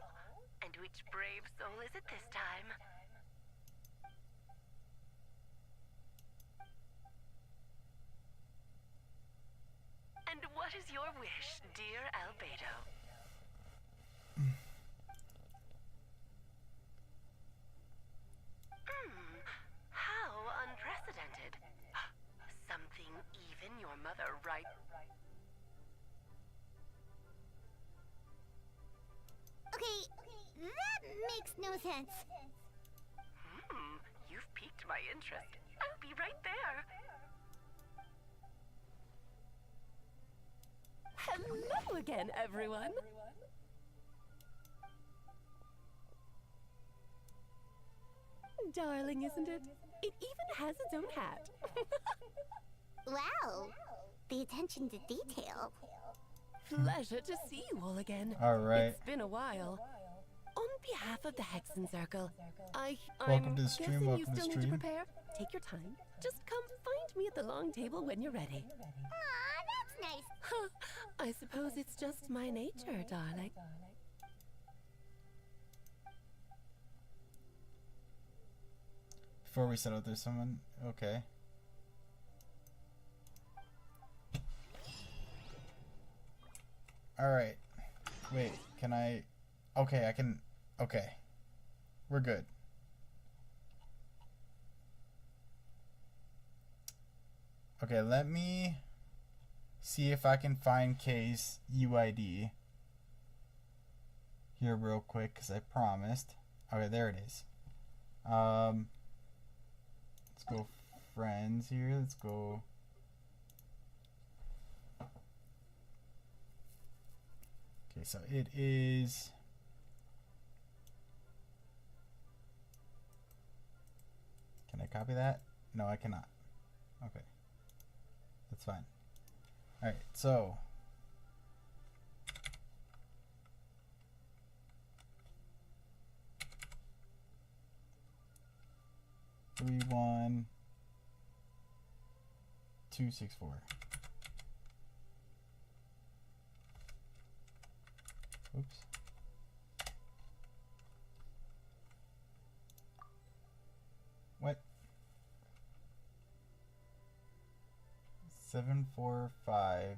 And which brave soul is it this time? And what is your wish, dear Albedo? How unprecedented. Something even your mother right...
Okay, that makes no sense.
You've piqued my interest. I'll be right there. Hello again, everyone. Darling, isn't it? It even has its own hat.
Wow, the attention to detail.
Pleasure to see you all again.
All right.
It's been a while. On behalf of the Hexen Circle,
Welcome
I'm
to the stream,
guessing
welcome
you
to
still need to
stream.
prepare. Take your time. Just come find me at the long table when you're ready.
Aw, that's nice.
I suppose it's just my nature, darling.
Before we settle, there's someone. Okay. Alright. Wait, can I... Okay, I can... Okay. We're good. Okay, let me see if I can find case UID here real quick, because I promised. Okay, there it is. Let's go friends here. Let's go... Okay, so it is... Can I copy that? No, I cannot. Okay. That's fine. Alright, so... Three, 1, 2, 6, 4. Oops. What? 7, 4, 5,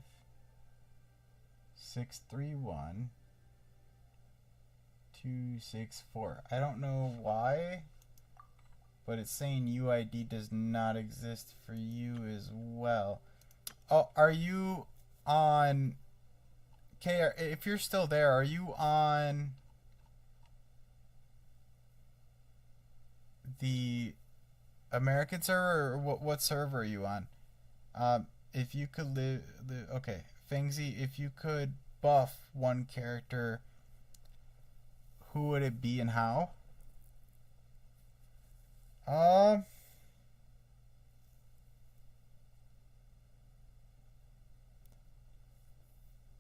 6, 3, 1, 2, 6, 4. I don't know why, but it's saying UID does not exist for you as well. Oh, are you on... Okay, if you're still there, are you on the American server, or what server are you on? If you could okay, Fengzi, if you could buff one character, who would it be and how?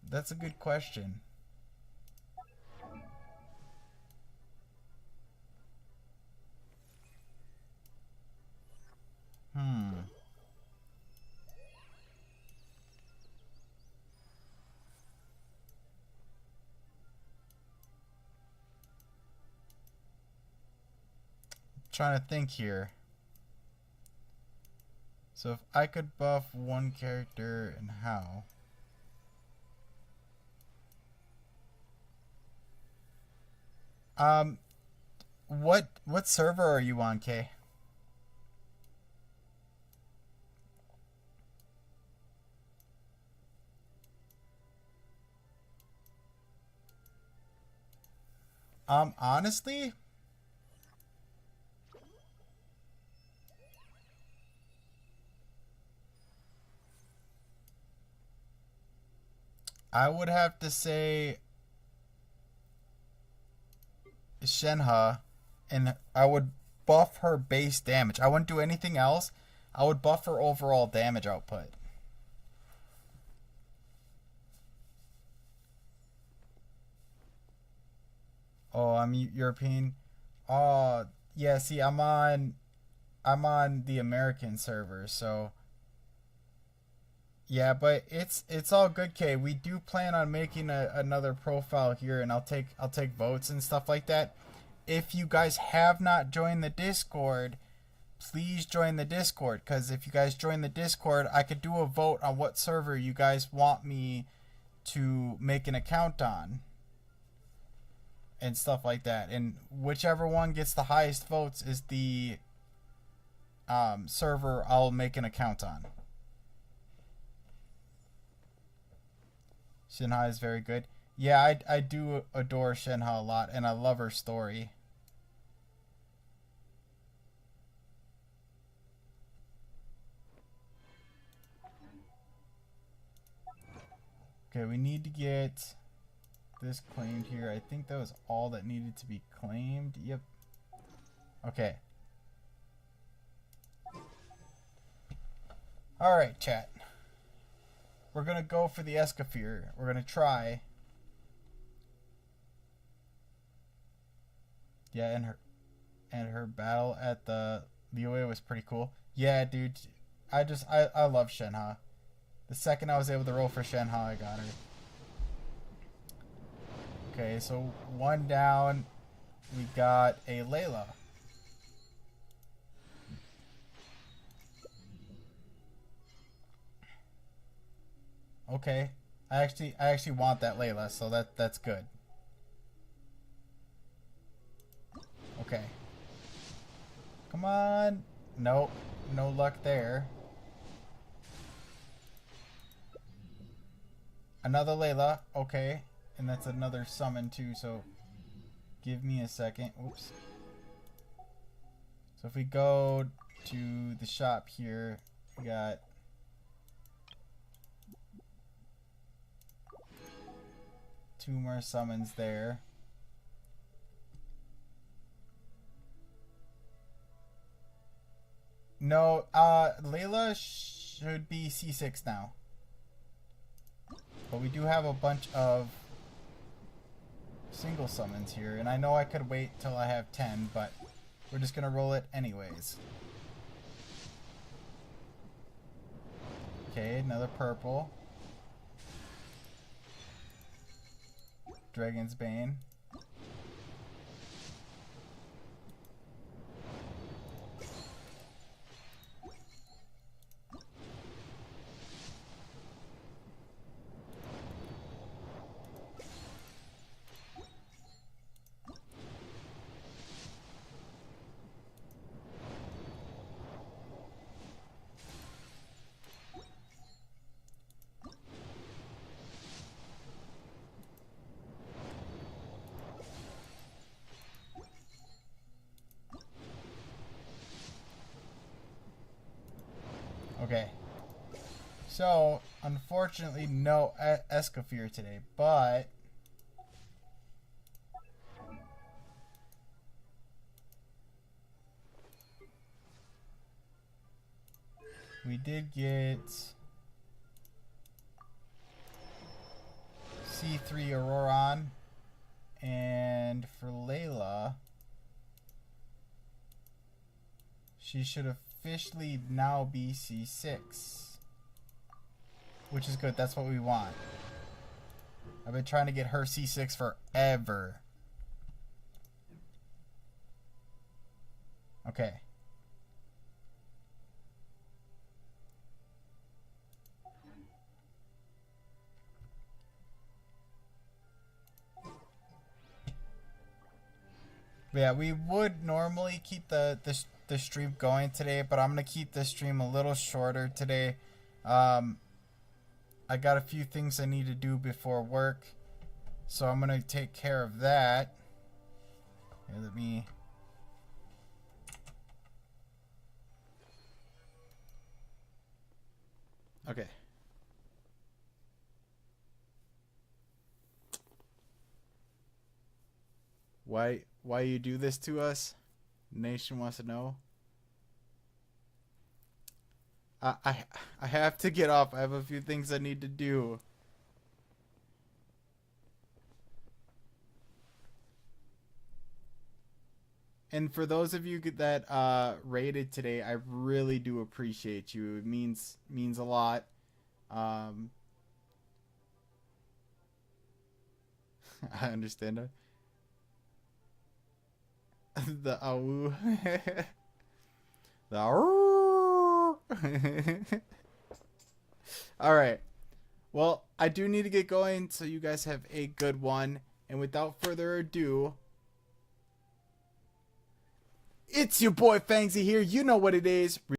That's a good question. Trying to think here. So if I could buff one character and how? What server are you on, Kay? Honestly, I would have to say Shenhe, and I would buff her base damage. I wouldn't do anything else. I would buff her overall damage output. Oh, I'm European. Oh, yeah. See, I'm on the American server, so yeah. But it's all good, Kay. We do plan on making another profile here, and I'll take votes and stuff like that. If you guys have not joined the Discord, please join the Discord, because if you guys join the Discord, I could do a vote on what server you guys want me to make an account on and stuff like that, and whichever one gets the highest votes is the server I'll make an account on. Shinha is very good. Yeah, I do adore Shinha a lot, and I love her story. Okay, we need to get this claimed here. I think that was all that needed to be claimed. Yep. Okay. Alright, chat. We're gonna go for the Escoffier. We're gonna try. Yeah, and her battle at the Liyue was pretty cool. Yeah, dude. I love Shenhe. The second I was able to roll for Shenhe, I got her. Okay, so one down. We got a Layla. Okay. I actually want that Layla, so that's good. Okay. Come on. Nope. No luck there. Another Layla. Okay. And that's another summon too, so give me a second. Oops. So if we go to the shop here, we got two more summons there. No, Layla should be C6 now. But we do have a bunch of single summons here, and I know I could wait till I have 10, but we're just gonna roll it anyways. Okay, another purple. Dragon's Bane. Okay. So, unfortunately, no Escoffier today, but we did get C3 Auroron, and for Layla, she should officially now be C6, which is good. That's what we want. I've been trying to get her C6 forever. Okay. Yeah, we would normally keep the stream going today, but I'm gonna keep the stream a little shorter today. I got a few things I need to do before work, so I'm gonna take care of that. Here, let me. Okay. Why you do this to us? Nation wants to know. I have to get off. I have a few things I need to do. And for those of you that rated today, I really do appreciate you. It means a lot. I understand her. The awoo. The all right. Well, I do need to get going, so you guys have a good one. And without further ado, it's your boy Fangsy here. You know what it is.